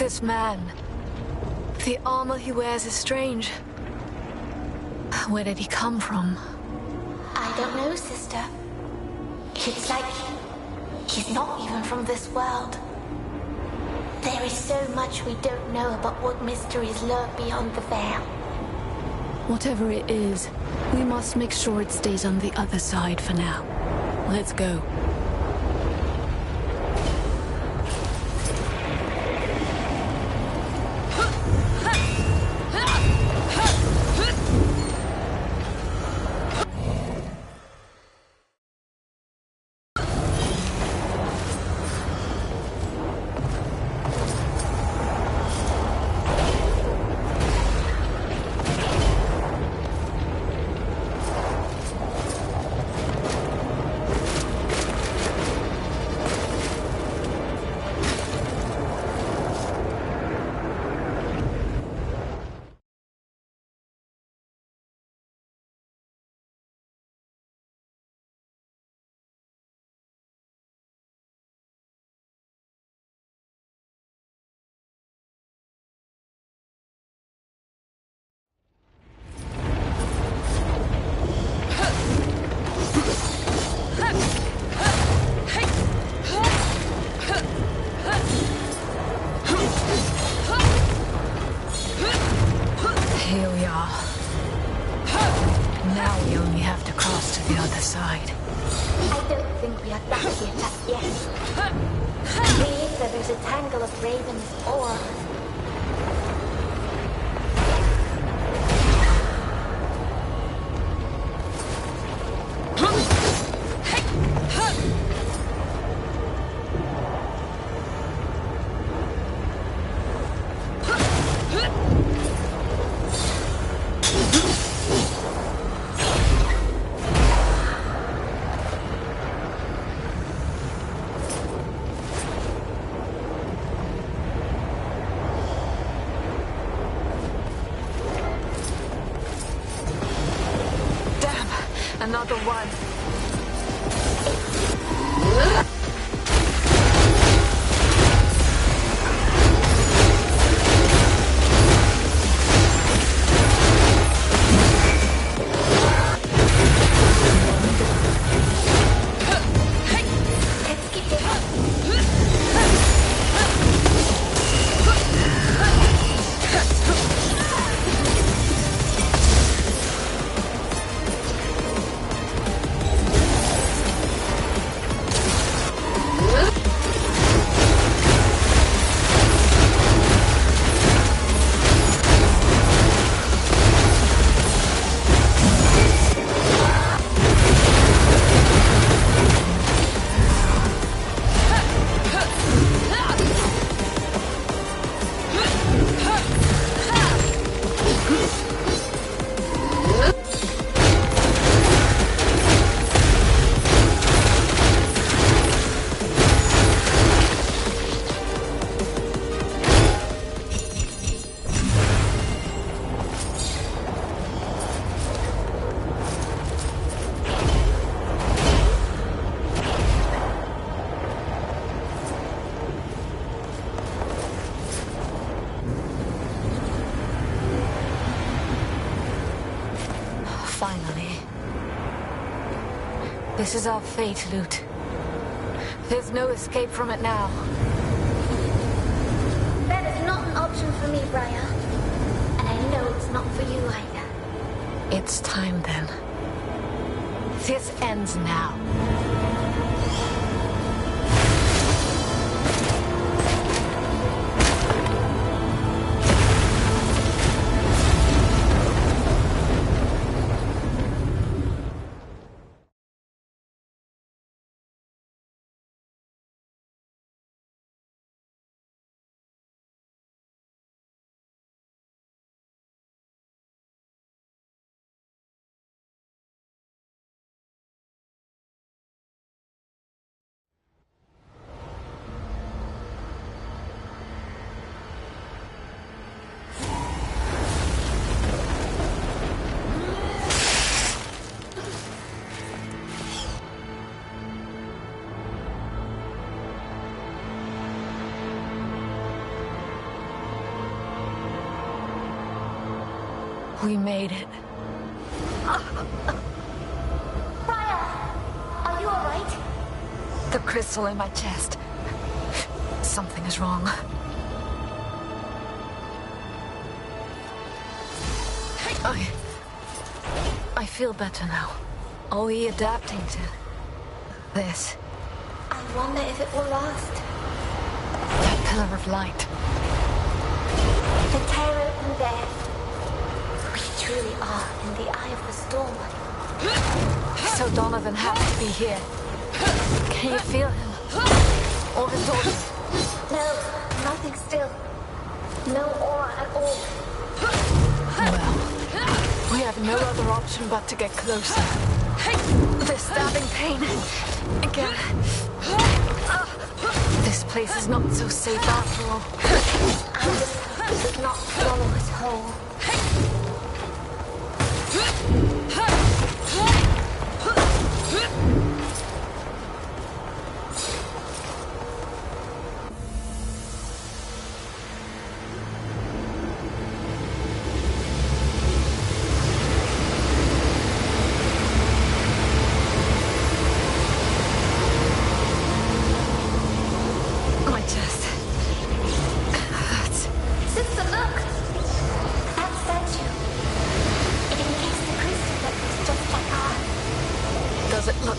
This man, the armor he wears is strange. Where did he come from? I don't know, sister. It's like he's not even from this world. There is so much we don't know about what mysteries lurk beyond the veil. Whatever it is, we must make sure it stays on the other side for now. Let's go. Here we are. Now we only have to cross to the other side. I don't think we are back here just yet. Either there's a tangle of ravens or... Another one. Finally. This is our fate, Lute. There's no escape from it now. That is not an option for me, Briar. And I know it's not for you either. It's time then. This ends now. We made it. Fire! Are you alright? The crystal in my chest. Something is wrong. I feel better now. Are we adapting to this? I wonder if it will last. That pillar of light. The tear open there. We truly are in the eye of the storm. So Donovan has to be here. Can you feel him? Or his orders? No, nothing still. No aura at all. Well, we have no other option but to get closer. This stabbing pain. Again. This place is not so safe after all. I just hope it does not swallow us whole.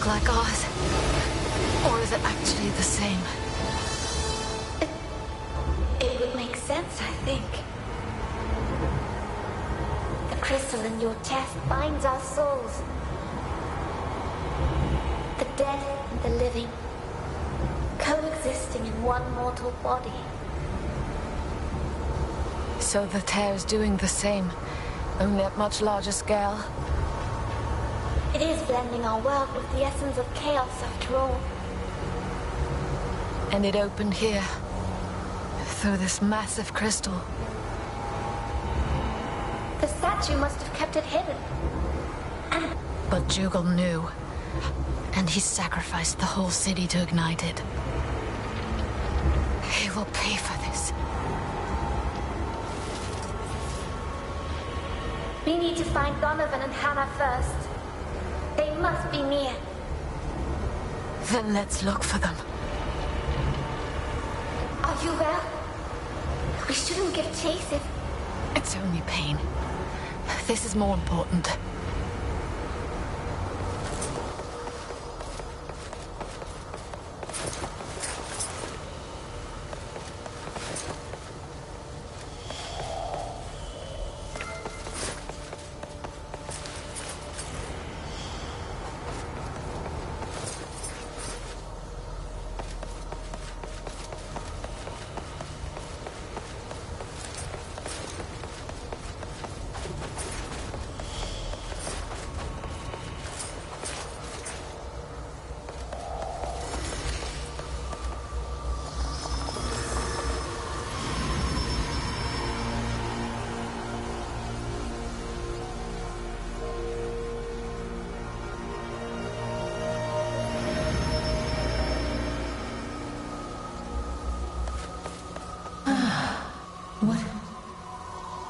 Like ours? Or is it actually the same? It would make sense, I think. The crystal in your chest binds our souls. The dead and the living, coexisting in one mortal body. So the tear is doing the same, only at much larger scale. It is blending our world with the essence of chaos after all. And it opened here, through this massive crystal. The statue must have kept it hidden. But Jugal knew, and he sacrificed the whole city to ignite it. He will pay for this. We need to find Donovan and Hannah first. They must be near. Then let's look for them. Are you well? We shouldn't give chase if... It's only pain. This is more important.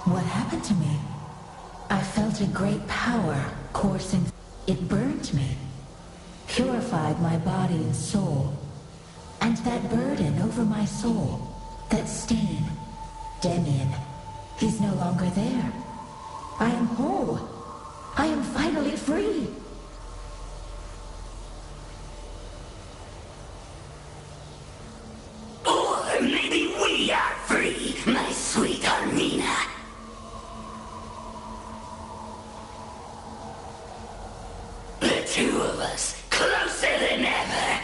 What happened to me? I felt a great power coursing. It burned me, purified my body and soul. And that burden over my soul, that stain, Demian, he's no longer there. I am whole. I am finally free. Or maybe we are free, my sweet Armina. The two of us, closer than ever.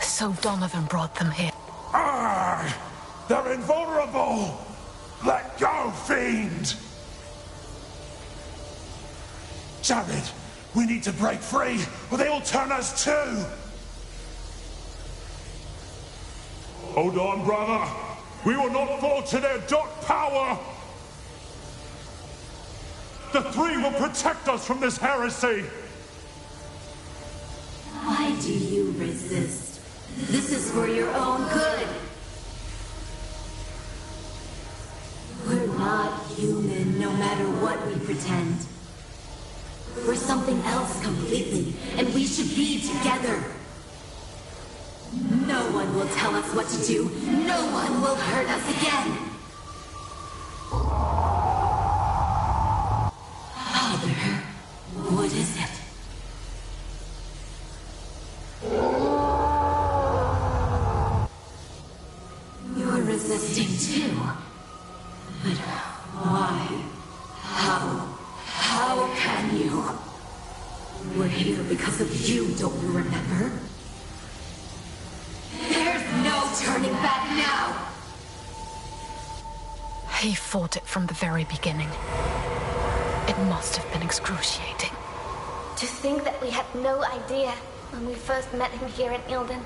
So Donovan brought them here. Ah! They're invulnerable! Let go, fiend! Jared, we need to break free, or they will turn us too! Hold on, brother! We will not fall to their dark power! The three will protect us from this heresy! Why do you resist? This is for your own good. We're not human, no matter what we pretend. We're something else completely, and we should be together. No one will tell us what to do. No one will hurt us again. Father, what is it? You're resisting too. But why? How can you? We're here because of you, don't you remember? There's no turning back now! He fought it from the very beginning. It must have been excruciating. To think that we had no idea when we first met him here in Ilden.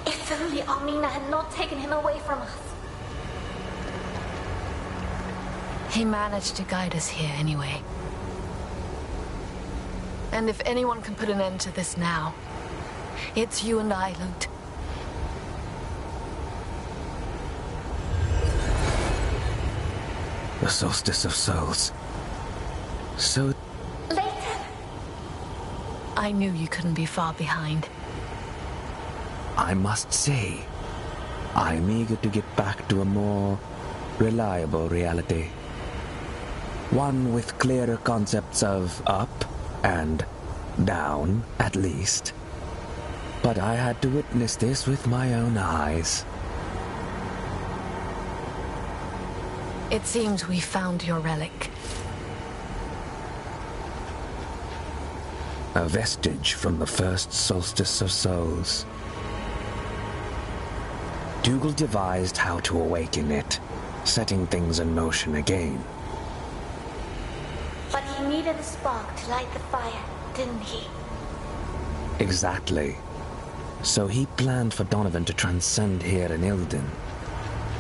If only Almina had not taken him away from us. He managed to guide us here anyway. And if anyone can put an end to this now, it's you and I, Lute. The Solstice of Souls. So... Later. I knew you couldn't be far behind. I must say, I'm eager to get back to a more reliable reality. One with clearer concepts of up and down, at least. But I had to witness this with my own eyes. It seems we found your relic. A vestige from the first Solstice of Souls. Dougal devised how to awaken it, setting things in motion again. But he needed a spark to light the fire, didn't he? Exactly. So he planned for Donovan to transcend here in Ilden.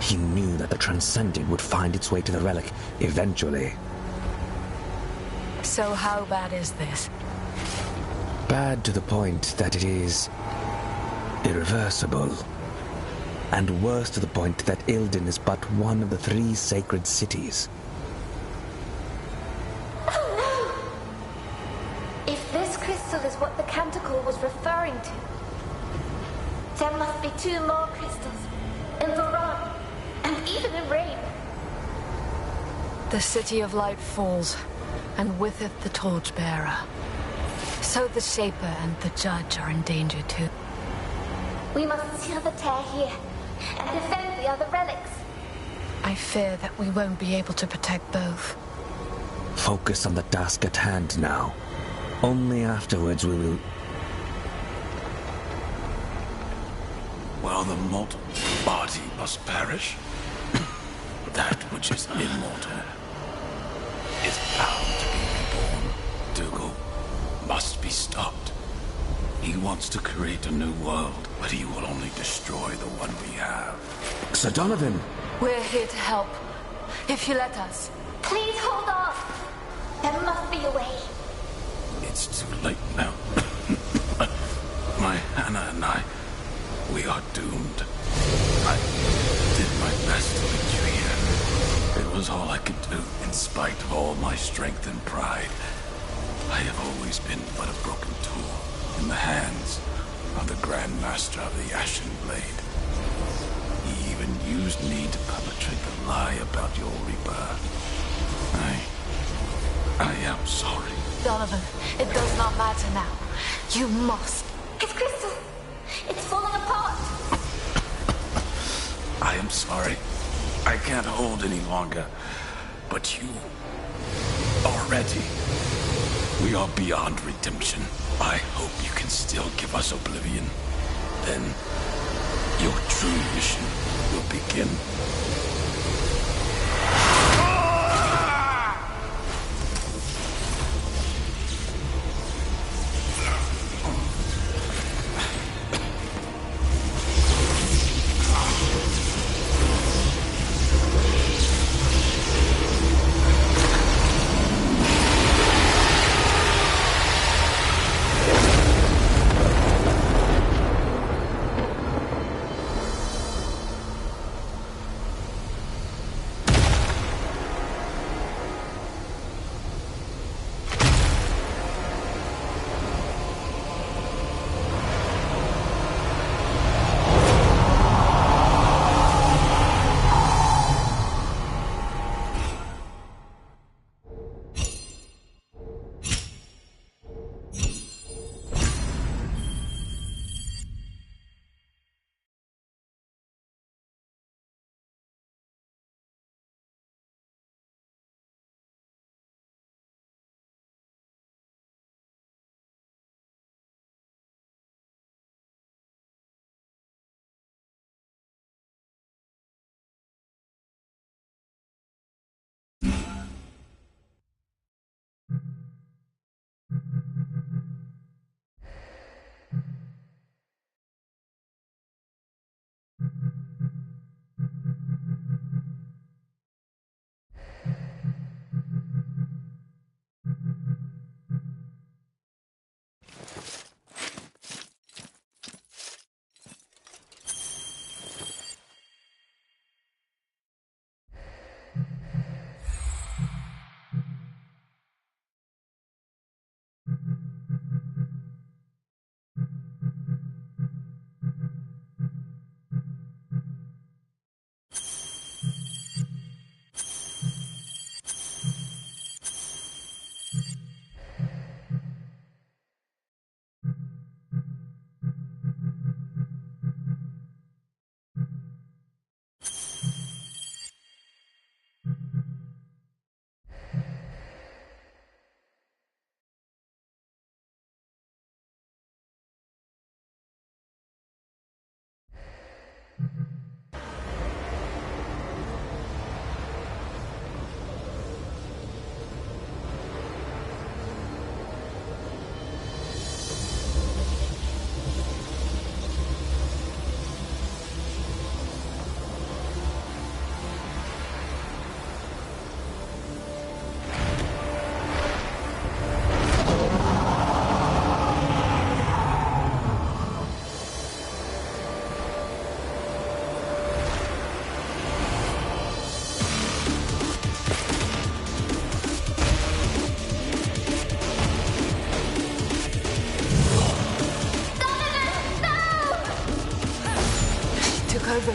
He knew that the transcended would find its way to the relic eventually. So how bad is this? Bad to the point that it is irreversible. And worse to the point that Ilden is but one of the 3 sacred cities. Oh no! If this crystal is what the canticle was referring to, there must be 2 more crystals. In Voron, and even in Rain. The City of Light falls, and with it the Torchbearer. So the Shaper and the Judge are in danger too. We must seal the tear here, and defend the other relics. I fear that we won't be able to protect both. Focus on the task at hand now. Only afterwards we will... While the mortal body must perish, that which is immortal is bound to be reborn. Dougal must be stopped. He wants to create a new world, but he will only destroy the one we have. Sir Donovan! We're here to help, if you let us. Please hold on. There must be a way. It's too late now. My Hannah and I, we are doomed. I did my best to lead you here. It was all I could do, in spite of all my strength and pride. I have always been but a broken tool in the hands of the Grand Master of the Ashen Blade. He even used me to perpetrate the lie about your rebirth. I am sorry. Donovan, it does not matter now. You must. It's crystal. It's falling apart. I am sorry. I can't hold any longer. But you are ready. We are beyond redemption. I hope you can still give us oblivion. Then your true mission will begin.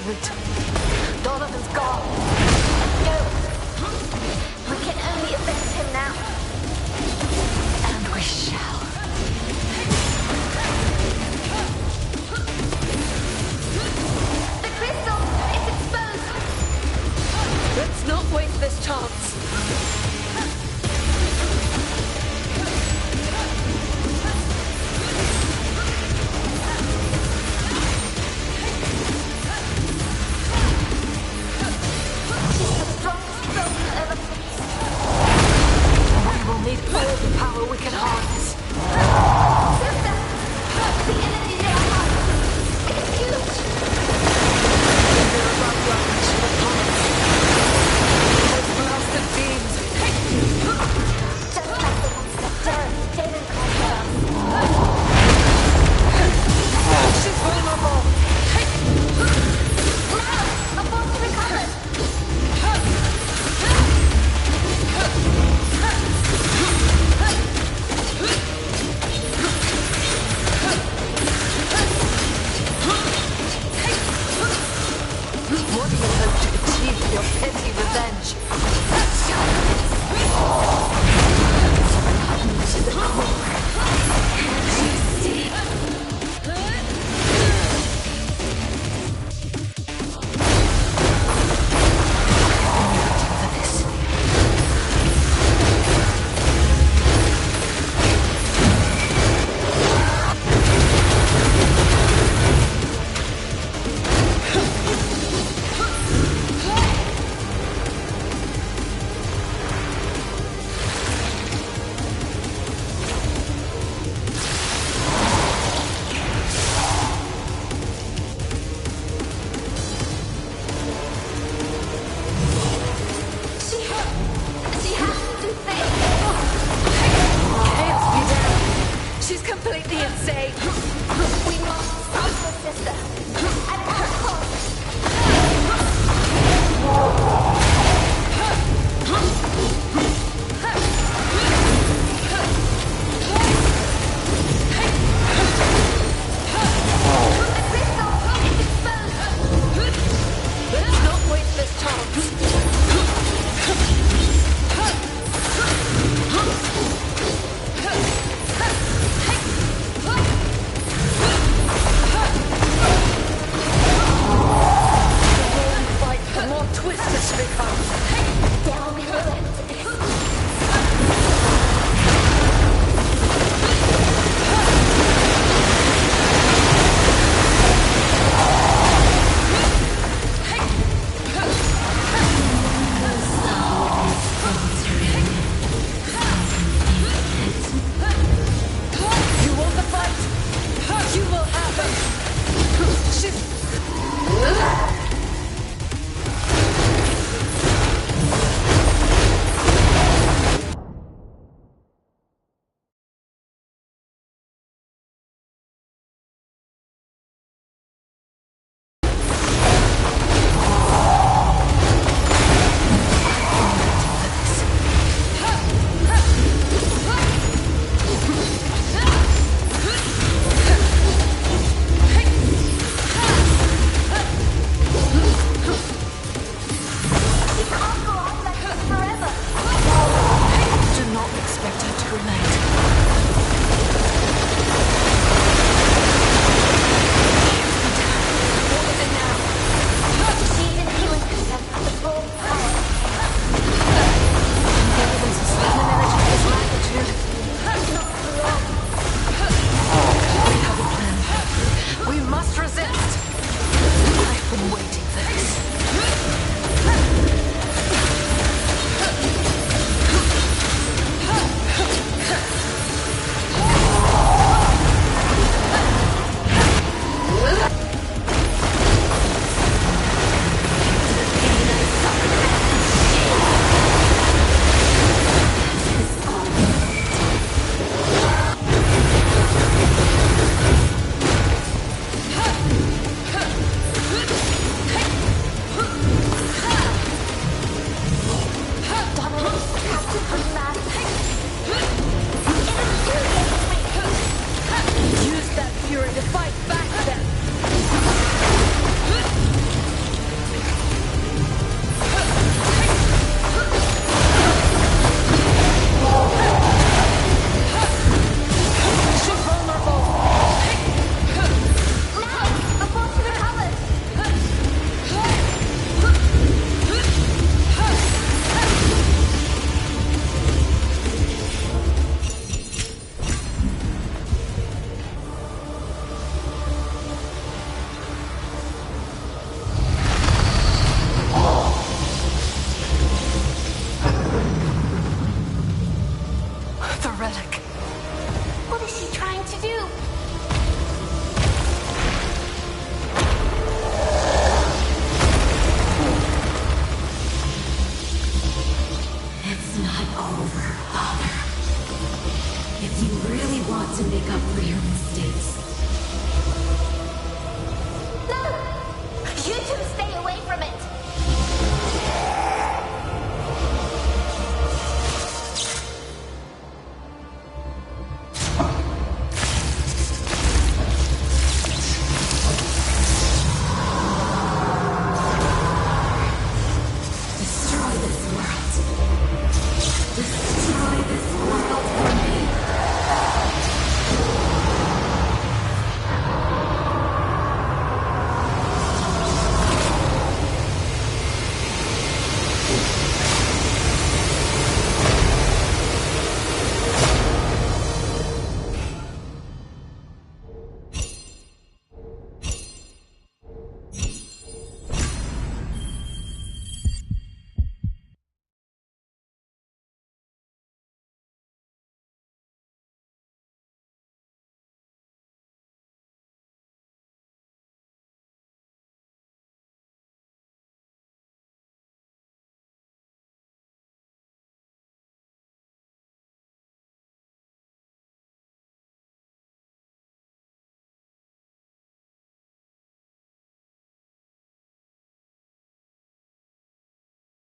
route. Donovan's gone. No. We can only avenge him now. And we shall. The crystal! It's exposed! Let's not waste this chance. We will need all the power we can harness. Sister! The energy in our hearts! It's huge! They're about to unleash it upon us. Those blasted beams. Just like the ones that Jaden cried She's vulnerable. Now! A force to recover! What do you hope to achieve with your petty revenge? To the core.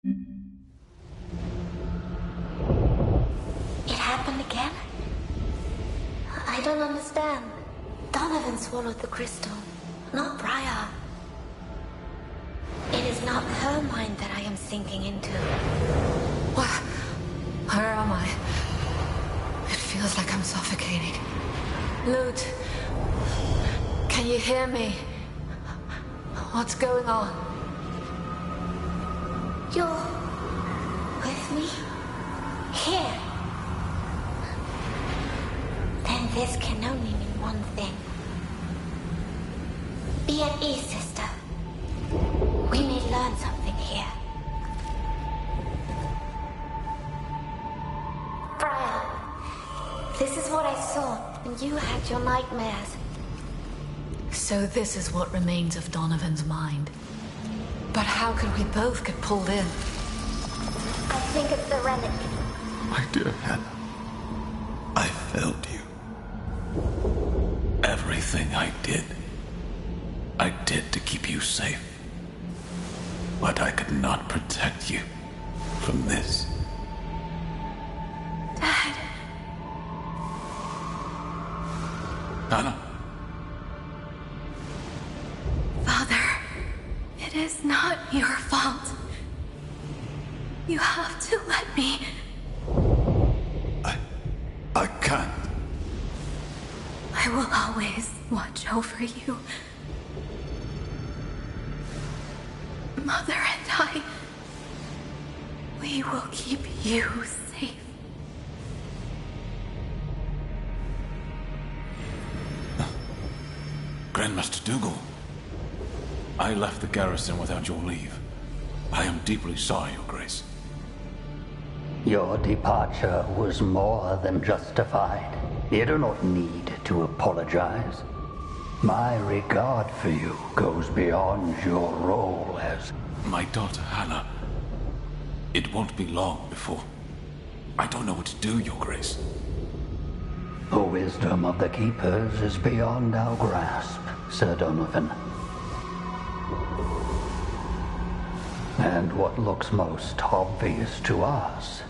It happened again? I don't understand. Donovan swallowed the crystal, not Briar. It is not her mind that I am sinking into. What? Where am I? It feels like I'm suffocating. Lute, can you hear me? What's going on? You're with me? Here. Then this can only mean one thing. Be at ease, sister. We may learn something here. Briar, this is what I saw when you had your nightmares. So this is what remains of Donovan's mind. But how could we both get pulled in? I think it's the relic. My dear Hannah, I failed you. Everything I did to keep you safe. But I could not protect you from this. Dad. Hannah? Father, it is not your fault. You have to let me. I can't. I will always watch over you. Mother and I, we will keep you safe. Grandmaster Dougal, I left the garrison without your leave. I am deeply sorry, Your Grace. Your departure was more than justified. You do not need to apologize. My regard for you goes beyond your role as... My daughter, Hannah. It won't be long before... I don't know what to do, Your Grace. The wisdom of the Keepers is beyond our grasp, Sir Donovan. And what looks most obvious to us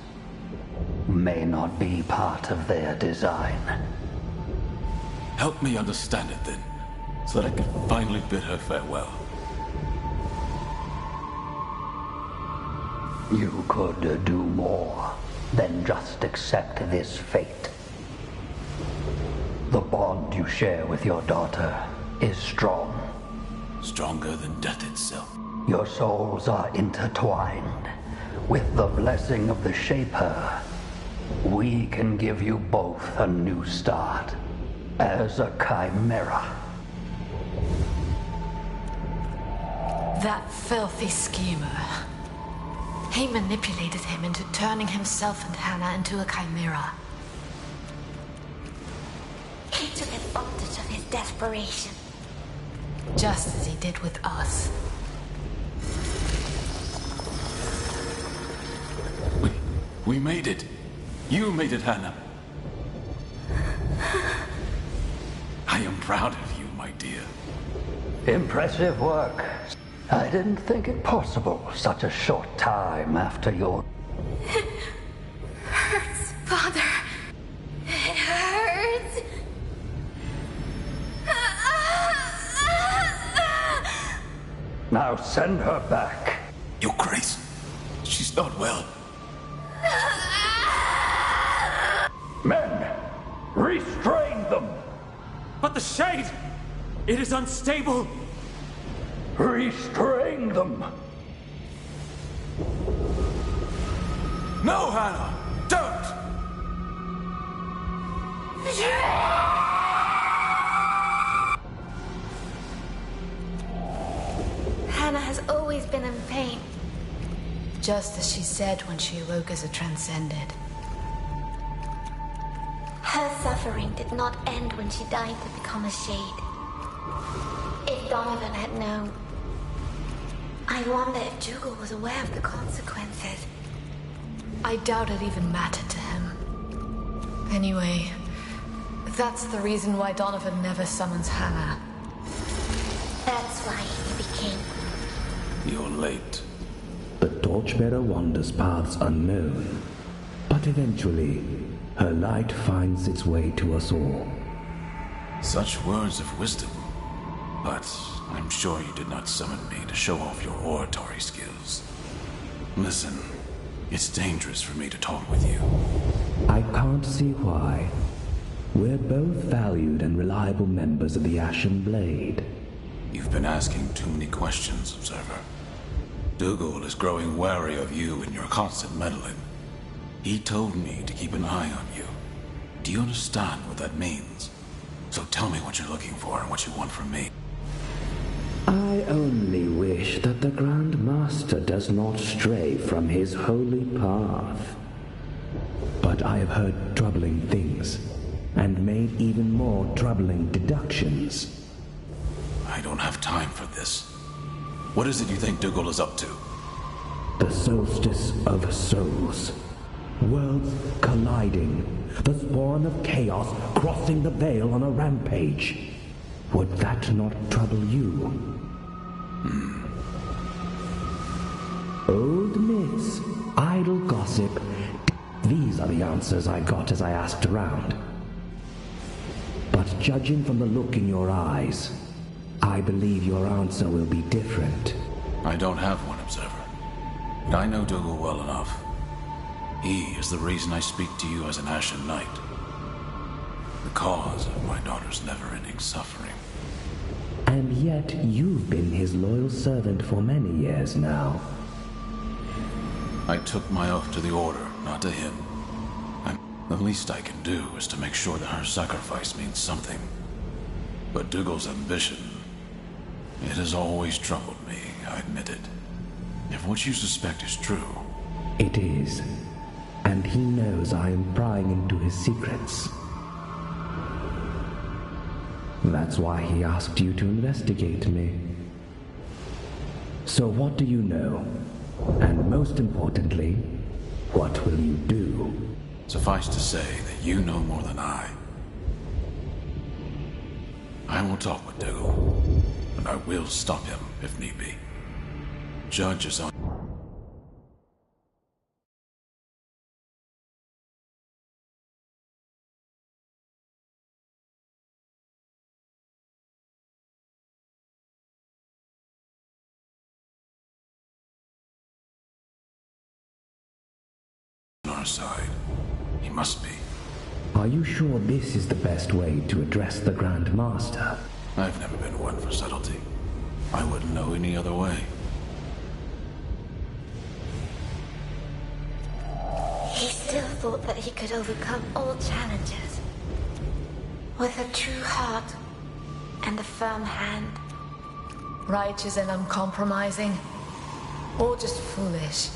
may not be part of their design. Help me understand it, then, so that I can finally bid her farewell. You could do more than just accept this fate. The bond you share with your daughter is strong. Stronger than death itself. Your souls are intertwined. With the blessing of the Shaper, we can give you both a new start as a chimera. That filthy schemer. He manipulated him into turning himself and Hannah into a chimera. He took advantage of his desperation. Just as he did with us. We made it. You made it, Hannah. I am proud of you, my dear. Impressive work. I didn't think it possible such a short time after your... It hurts, Father. It hurts. Now send her back. Your Grace, she's not well. Men, restrain them. But the shade! It is unstable! Restrain them. No, Hannah! Don't! Hannah has always been in pain. Just as she said when she awoke as a transcended. Her suffering did not end when she died to become a shade. If Donovan had known, I wonder if Dougal was aware of the consequences. I doubt it even mattered to him. Anyway, that's the reason why Donovan never summons Hannah. That's why he became. You're late. the torchbearer wanders paths unknown, but eventually her light finds its way to us all. Such words of wisdom, but I'm sure you did not summon me to show off your oratory skills. Listen, it's dangerous for me to talk with you. I can't see why. We're both valued and reliable members of the Ashen Blade. You've been asking too many questions, Observer. Dougal is growing wary of you and your constant meddling. He told me to keep an eye on you. Do you understand what that means? So tell me what you're looking for and what you want from me. I only wish that the Grand Master does not stray from his holy path. But I have heard troubling things, and made even more troubling deductions. I don't have time for this. What is it you think Dougal is up to? The Soulstice of Souls. Worlds colliding. The spawn of chaos crossing the veil on a rampage. Would that not trouble you? Old myths, idle gossip. These are the answers I got as I asked around. But judging from the look in your eyes, I believe your answer will be different. I don't have one, Observer. But I know Dougal well enough. He is the reason I speak to you as an Ashen Knight. The cause of my daughter's never-ending suffering. And yet you've been his loyal servant for many years now. I took my oath to the Order, not to him. The least I can do is to make sure that her sacrifice means something. But Dougal's ambition, it has always troubled me, I admit it. If what you suspect is true... It is. And he knows I am prying into his secrets. That's why he asked you to investigate me. So what do you know? And most importantly, what will you do? Suffice to say that you know more than I. I will talk with Dougal, and I will stop him if need be. Judge is on our side. He must be. Are you sure this is the best way to address the Grand Master? I've never been one for subtlety. I wouldn't know any other way. He still thought that he could overcome all challenges. With a true heart and a firm hand. Righteous and uncompromising, or just foolish.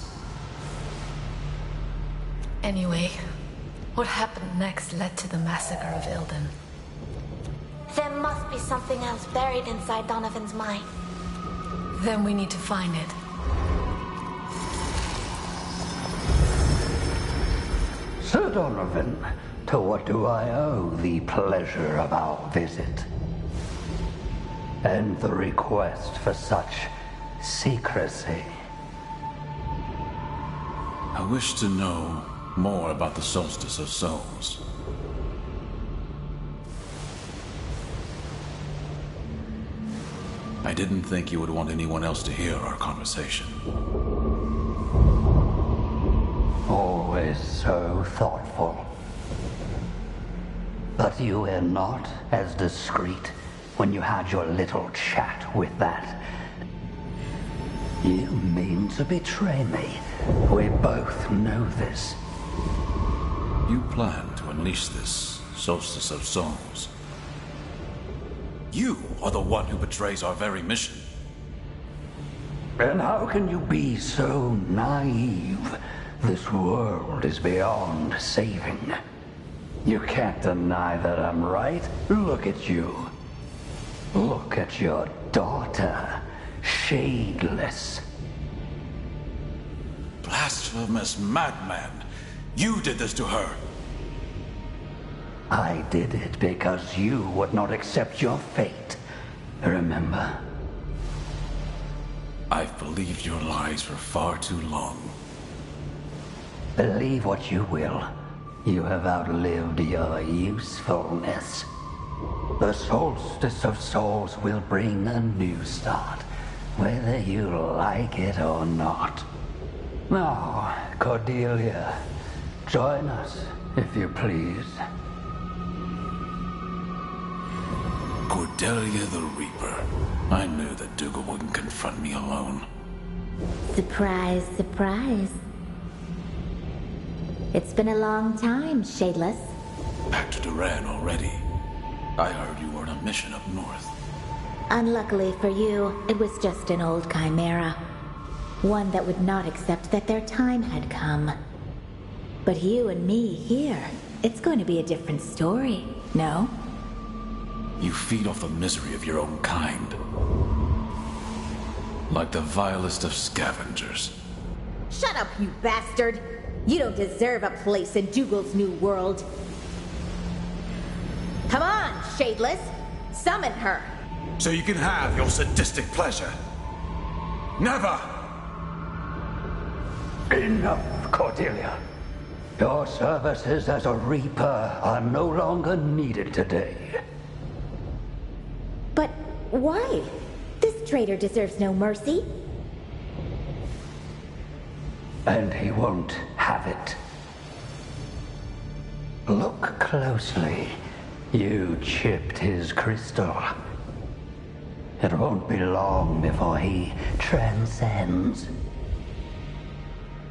Anyway, what happened next led to the massacre of Ilden. There must be something else buried inside Donovan's mind. Then we need to find it. Sir Donovan, to what do I owe the pleasure of our visit? And the request for such secrecy? I wish to know more about the Soulstice of Souls. I didn't think you would want anyone else to hear our conversation. Always so thoughtful. But you were not as discreet when you had your little chat with that. You mean to betray me. We both know this. You plan to unleash this Soulstice of Souls. You are the one who betrays our very mission. And how can you be so naive? This world is beyond saving. You can't deny that I'm right. Look at you. Look at your daughter. Shadeless. Blasphemous madman! You did this to her! I did it because you would not accept your fate. Remember? I've believed your lies for far too long. Believe what you will. You have outlived your usefulness. The Soulstice of Souls will bring a new start, whether you like it or not. Now, Cordelia, join us, if you please. Cordelia the Reaper. I knew that Dougal wouldn't confront me alone. Surprise, surprise. It's been a long time, Shadeless. Back to Duran already. I heard you were on a mission up north. Unluckily for you, it was just an old chimera. One that would not accept that their time had come. But you and me here, it's going to be a different story, no? You feed off the misery of your own kind. Like the vilest of scavengers. Shut up, you bastard! You don't deserve a place in Dougal's new world. Come on, Shadeless! Summon her! So you can have your sadistic pleasure. Never! Enough, Cordelia. Your services as a Reaper are no longer needed today. But why? This traitor deserves no mercy. And he won't have it. Look closely. You chipped his crystal. It won't be long before he transcends.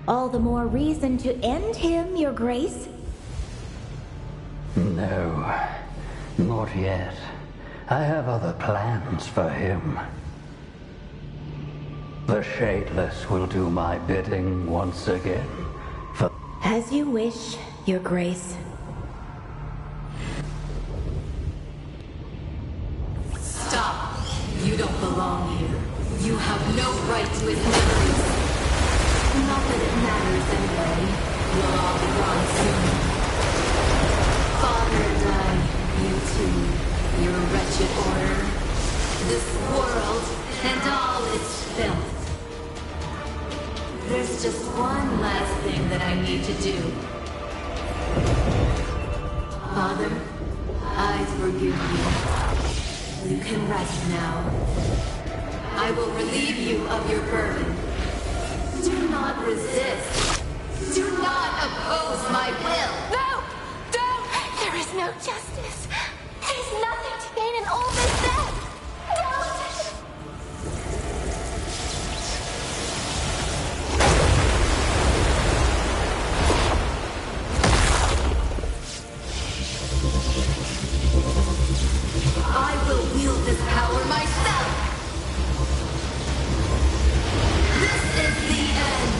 All the more reason to end him, Your Grace. No, not yet. I have other plans for him. The Shadeless will do my bidding once again. As you wish, Your Grace. Stop! You don't belong here. You have no right to his memories. Not that it matters anyway. We'll all be gone soon. Father died. You too. Your wretched order. This world and all its filth. There's just one last thing that I need to do. Father, I forgive you. You can rest now. I will relieve you of your burden. Do not resist. Do not oppose my will. No! Don't! There is no justice. There's nothing to gain in all this death. Don't! I will wield this power myself. This is the end.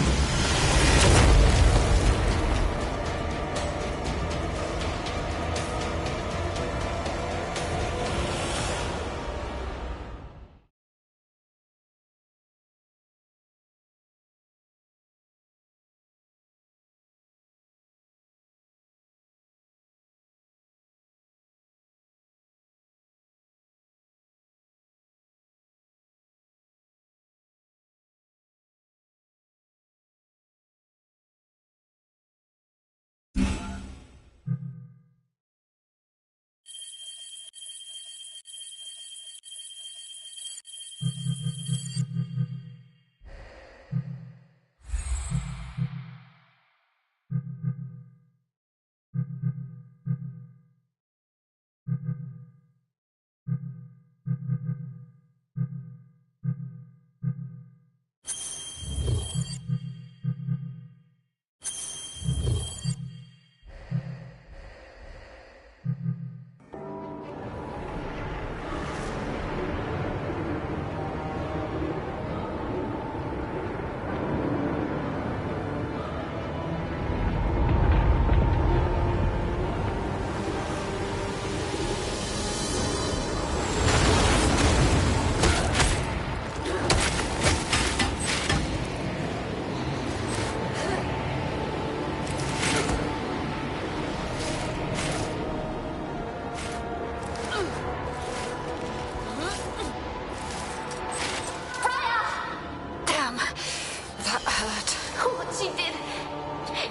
That hurt. What she did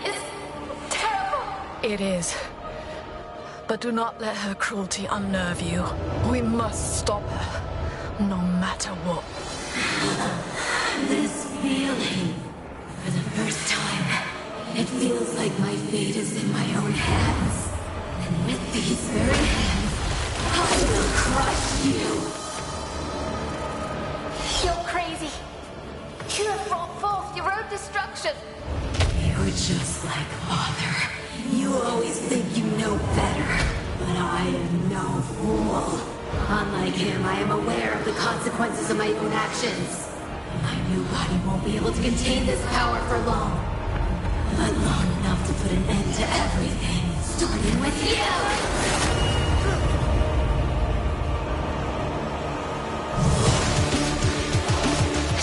is terrible. It is. But do not let her cruelty unnerve you. We must stop her, no matter what. This feeling, for the first time, it feels like my fate is in my own hands. And with these very hands, I will crush you. You're crazy. You have brought forth your own destruction. You're just like Father. You always think you know better, but I am no fool. Unlike him, I am aware of the consequences of my own actions. My new body won't be able to contain this power for long. But long enough to put an end to everything, starting with you!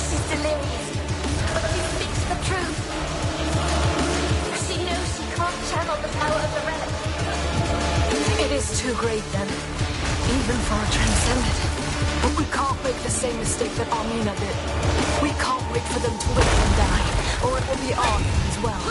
She's delirious, but she speaks the truth. She knows she can't channel the power of the relic. It is too great then, even for a transcendent. But we can't make the same mistake that Amina did. We can't wait for them to wake and die, or it will be our end as well.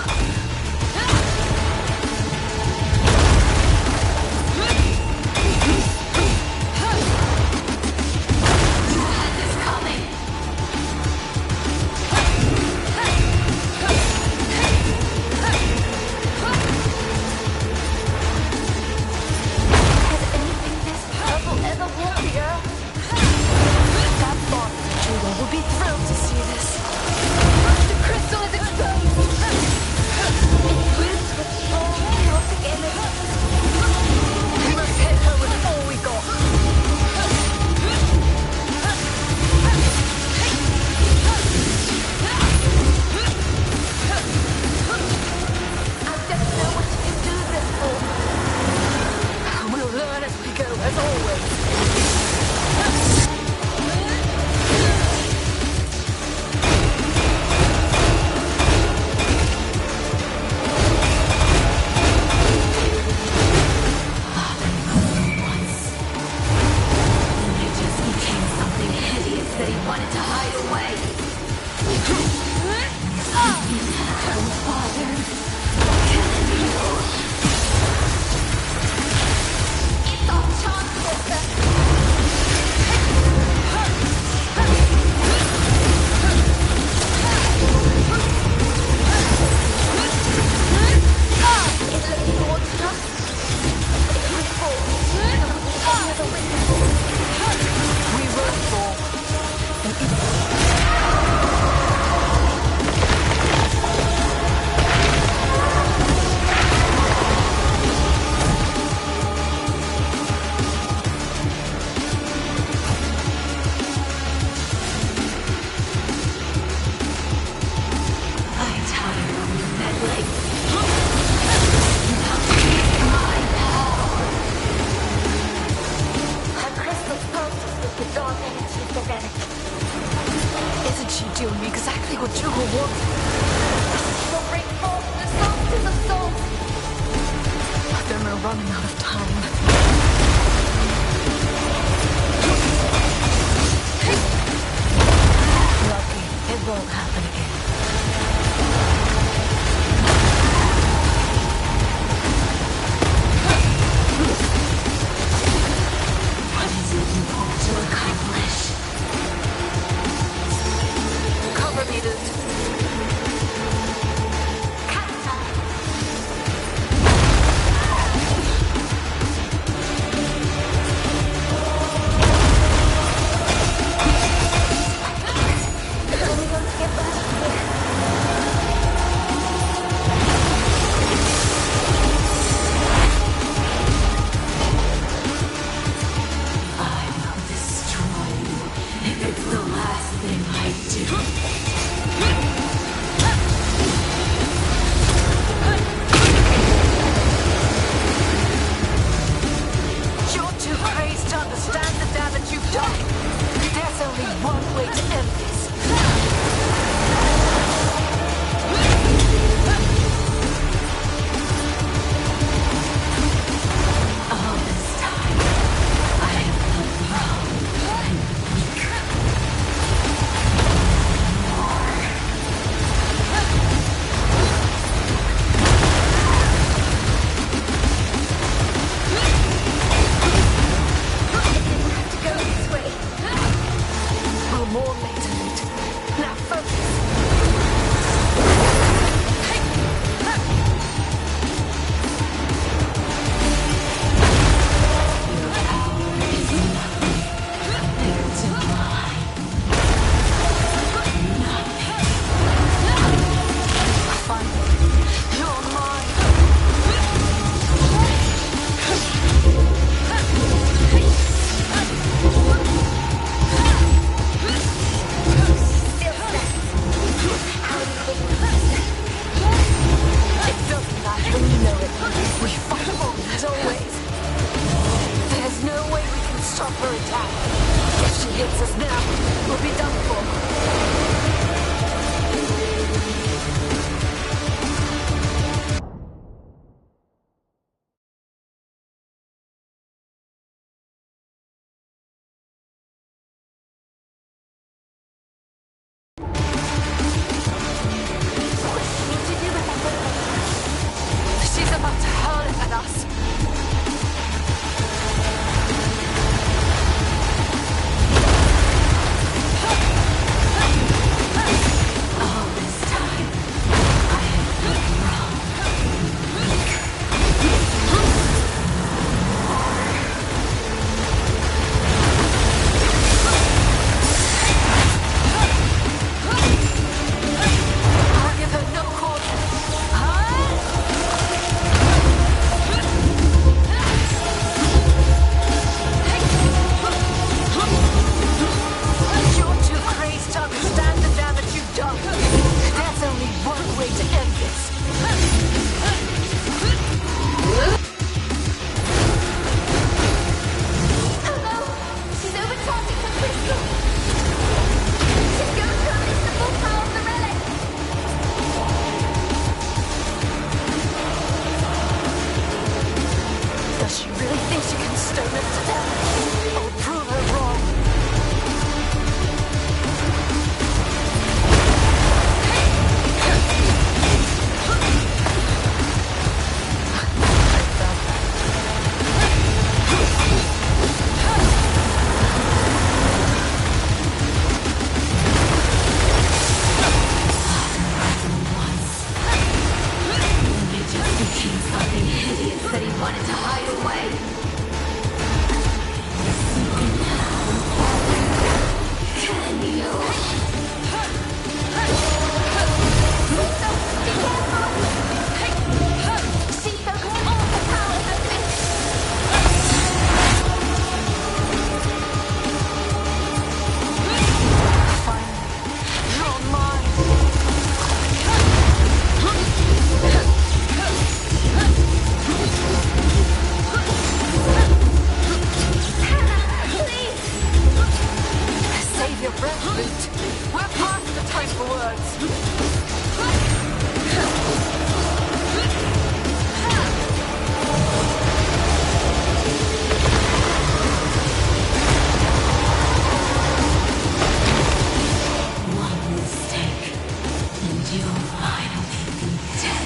you'll finally be dead.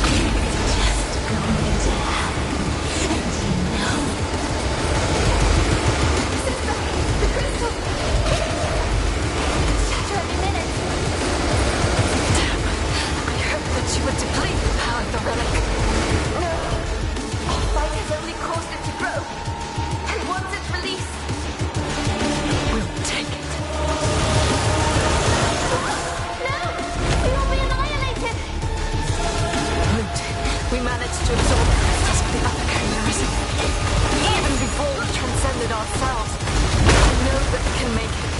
It's just going to happen, and you know it. Sister, the crystal! Shatter every minute! Damn! I hoped that you would deplete the power of the relic. No! Light has only caused it to grow. And once it's released... We'll take it. No! We will be annihilated! Root, we managed to absorb the crystals of the other chimeras. Even before we transcended ourselves. I know that we can make it.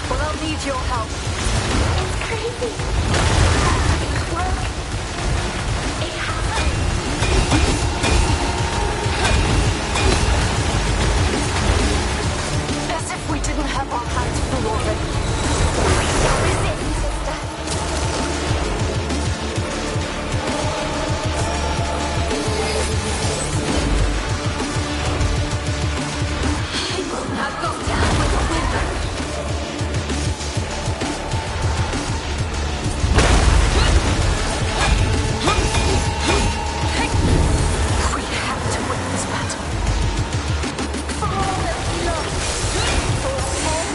But I'll need your help. It's crazy. But it could work. It happened. As if we didn't have our hands full already. Resist, sister. I will not go down with a whimper. We have to win this battle. For all that we lost. For home.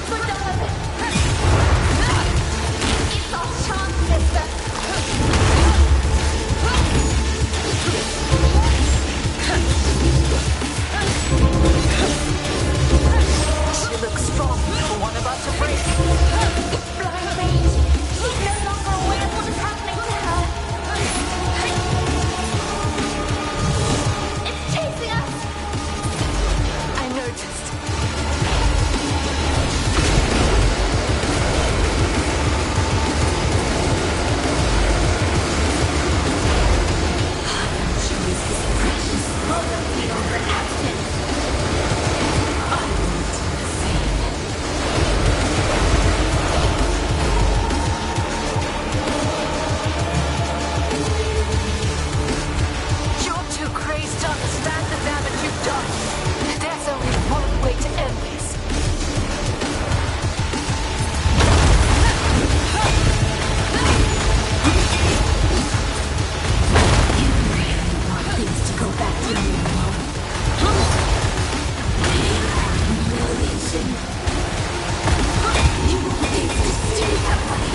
For Donovan. It's our chance, sister. She looks strong for one about to break. It's blind rage. She's no longer aware of what is happening to her. It's chasing us. I noticed. Choose this precious mother field for action. I will do the same. You're too crazed to understand the damage you've done. There's only one way to end this. You really want things to go back to normal. Humiliation. You want things to stay that way.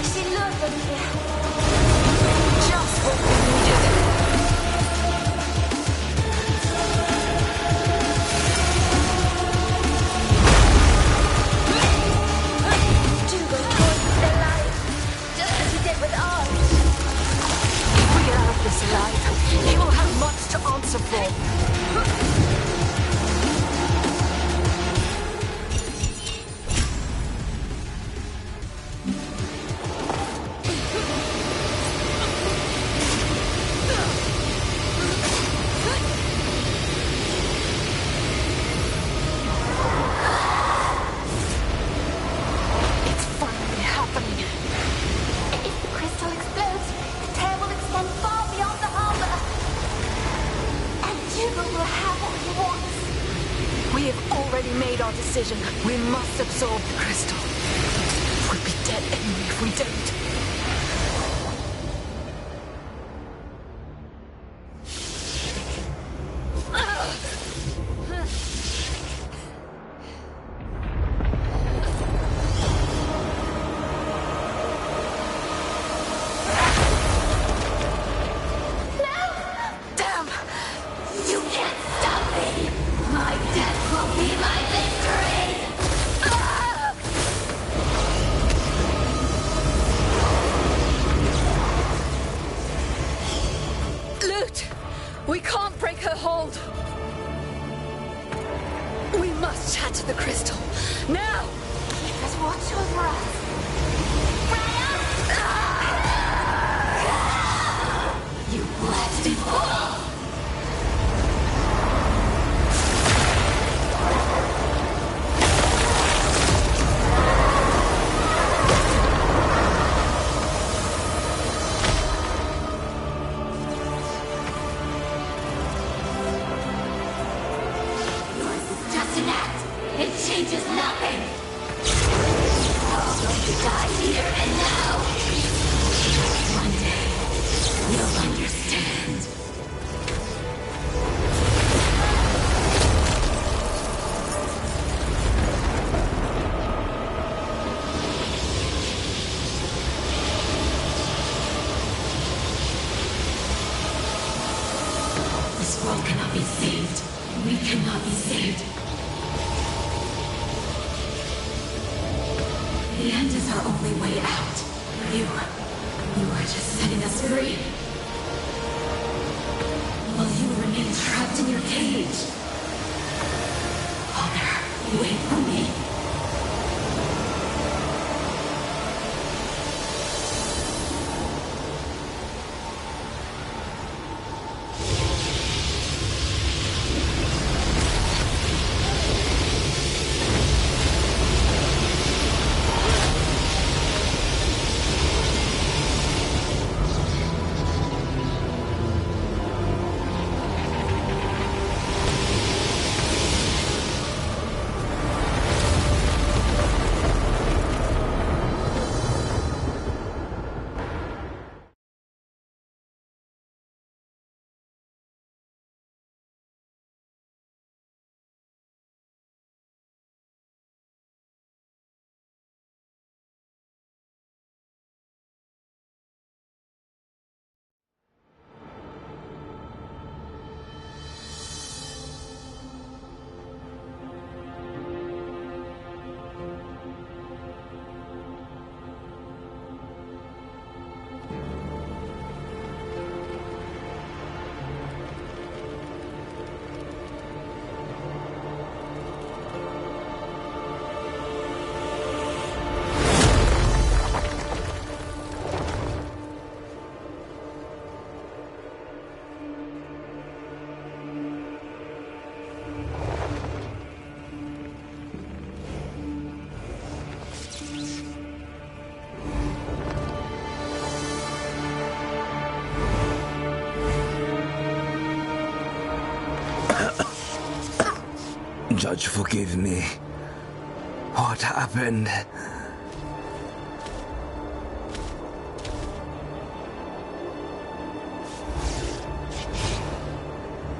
She lured them here. Just what we needed. Dougal poisoned their lives. Just as he did with ours. If we get out of this alive, he will have much to answer for. It's finally happening. If the crystal explodes, the tear will extend far beyond the harbor. And Dougal will have what he wants. We have already made our decision. We must absorb the crystal. We'll be dead anyway if we don't. Damn! You can't stop me. My death will be my victory. Loot! We can't break her hold. We must shatter the crystal. Now! Just watch over us. You blasted fool! changes nothing. You're going to die here and now. One day, you'll understand. This world cannot be saved. We cannot be saved. The end is our only way out. You are just setting us free. While you remain trapped in your cage. Father, wait for me. Judge, forgive me. What happened?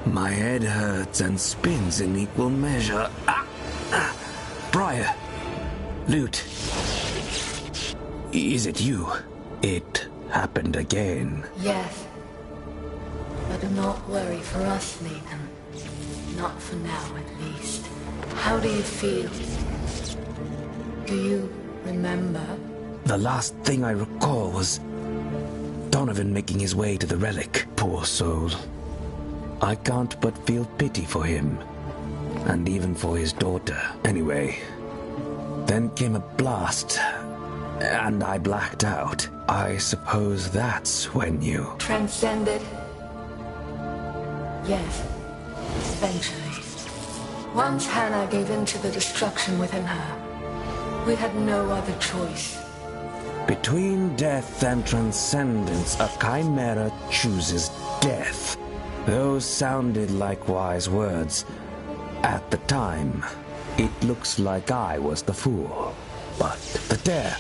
My head hurts and spins in equal measure. Briar! Lute! Is it you? It happened again. Yes. But do not worry for us, Nathan. Not for now, at least. How do you feel? Do you remember? The last thing I recall was Donovan making his way to the relic. Poor soul. I can't but feel pity for him. And even for his daughter. Anyway, then came a blast, and I blacked out. I suppose that's when you... Transcended? Yes. Eventually. Once Hannah gave in to the destruction within her, we had no other choice. Between death and transcendence, a chimera chooses death. Those sounded like wise words. At the time, it looks like I was the fool. But the dare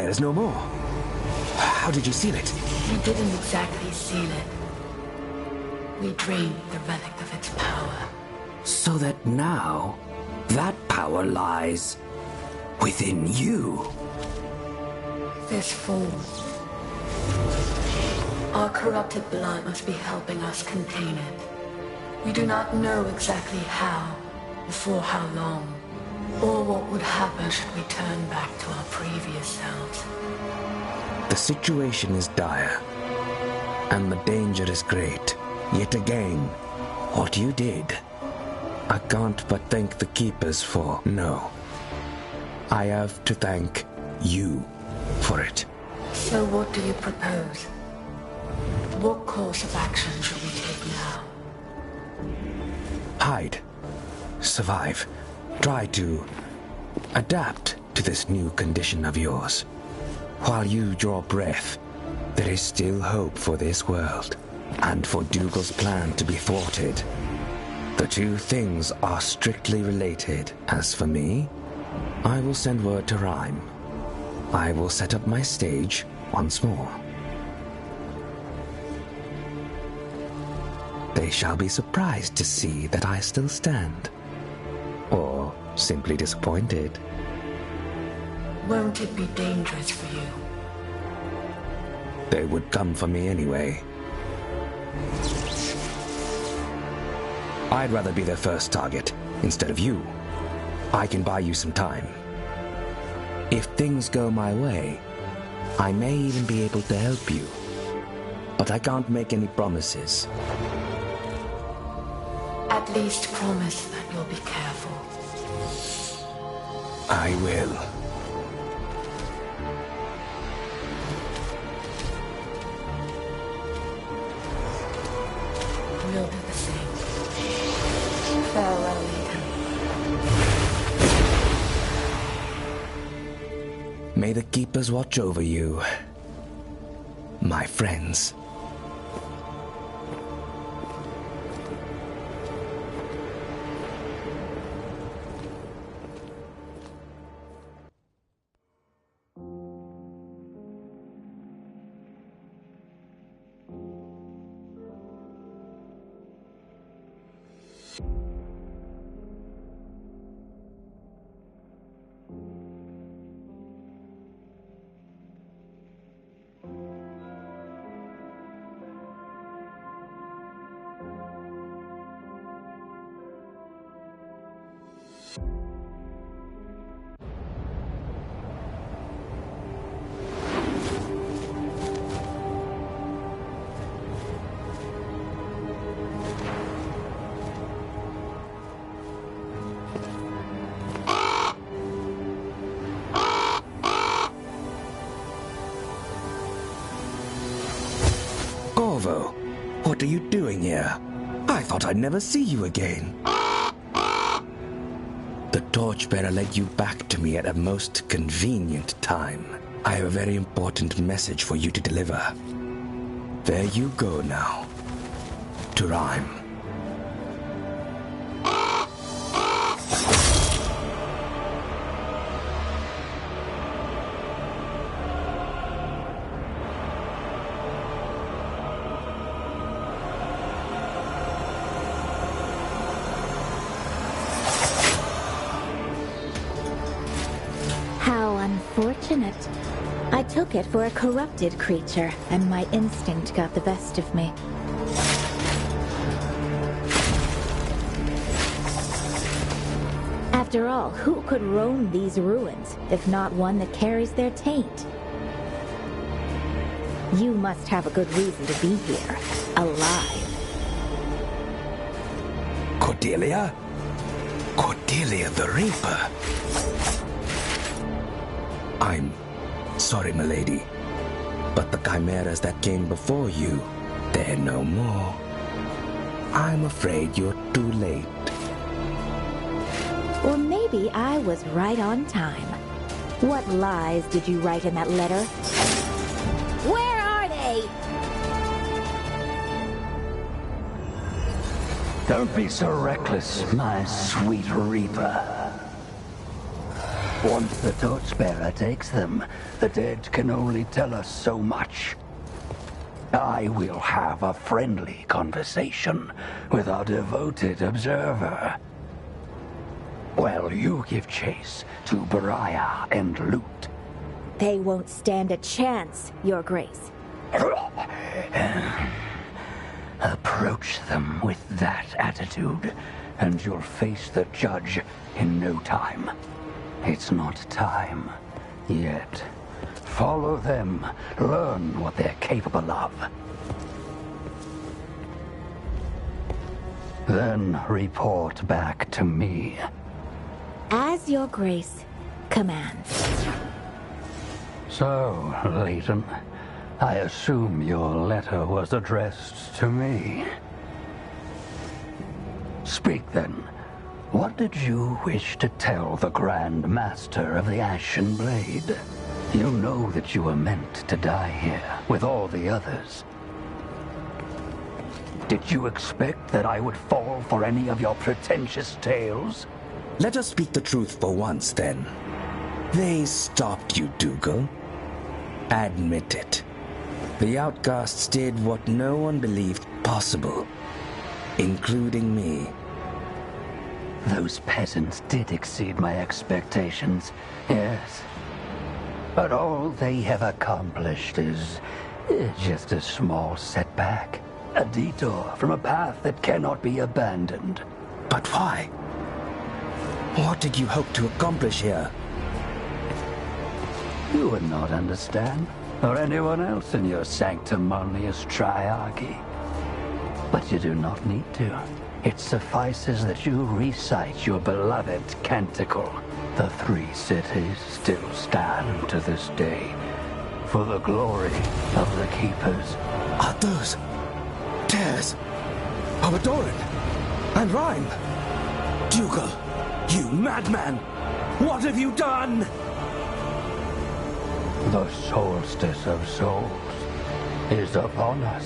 is no more. How did you seal it? We didn't exactly seal it. We drained the relic of its power. So that now, that power lies within you. This fool. Our corrupted blood must be helping us contain it. We do not know exactly how, or for how long, or what would happen should we turn back to our previous selves. The situation is dire, and the danger is great. Yet again, what you did, I can't but thank the Keepers for. No, I have to thank you for it. So what do you propose? What course of action should we take now? Hide. Survive. Try to adapt to this new condition of yours. While you draw breath, there is still hope for this world, and for Dougal's plan to be thwarted. The two things are strictly related. As for me, I will send word to Rhyme. I will set up my stage once more. They shall be surprised to see that I still stand. Or simply disappointed. Won't it be dangerous for you? They would come for me anyway. I'd rather be their first target, instead of you. I can buy you some time. If things go my way, I may even be able to help you. But I can't make any promises. At least promise that you'll be careful. I will. We'll do the same. Farewell, Ethan. May the Keepers watch over you, my friends. What are you doing here? I thought I'd never see you again. The torchbearer led you back to me at a most convenient time. I have a very important message for you to deliver. There you go now. To Rhyme. Unfortunate. I took it for a corrupted creature, and my instinct got the best of me. After all, who could roam these ruins, if not one that carries their taint? You must have a good reason to be here, alive. Cordelia? Cordelia the Reaper? I'm sorry, milady, but the chimeras that came before you, they're no more. I'm afraid you're too late. Or maybe I was right on time. What lies did you write in that letter? Where are they? Don't be so reckless, my sweet Reaper. Once the torchbearer takes them, the dead can only tell us so much. I will have a friendly conversation with our devoted observer. While you give chase to Beriah and Loot. They won't stand a chance, Your Grace. Approach them with that attitude, and you'll face the judge in no time. It's not time yet. Follow them. Learn what they're capable of. Then report back to me. As Your Grace commands. So, Leighton, I assume your letter was addressed to me. Speak then. What did you wish to tell the Grand Master of the Ashen Blade? You know that you were meant to die here, with all the others. Did you expect that I would fall for any of your pretentious tales? Let us speak the truth for once, then. They stopped you, Dougal. Admit it. The outcasts did what no one believed possible, including me. Those peasants did exceed my expectations, yes. But all they have accomplished is just a small setback. A detour from a path that cannot be abandoned. But why? What did you hope to accomplish here? You would not understand, or anyone else in your sanctimonious triarchy. But you do not need to. It suffices that you recite your beloved canticle. The 3 cities still stand to this day, for the glory of the keepers. Are those tears of Adoran and Rhyme? Dougal, you madman! What have you done? The Soulstice of Souls is upon us.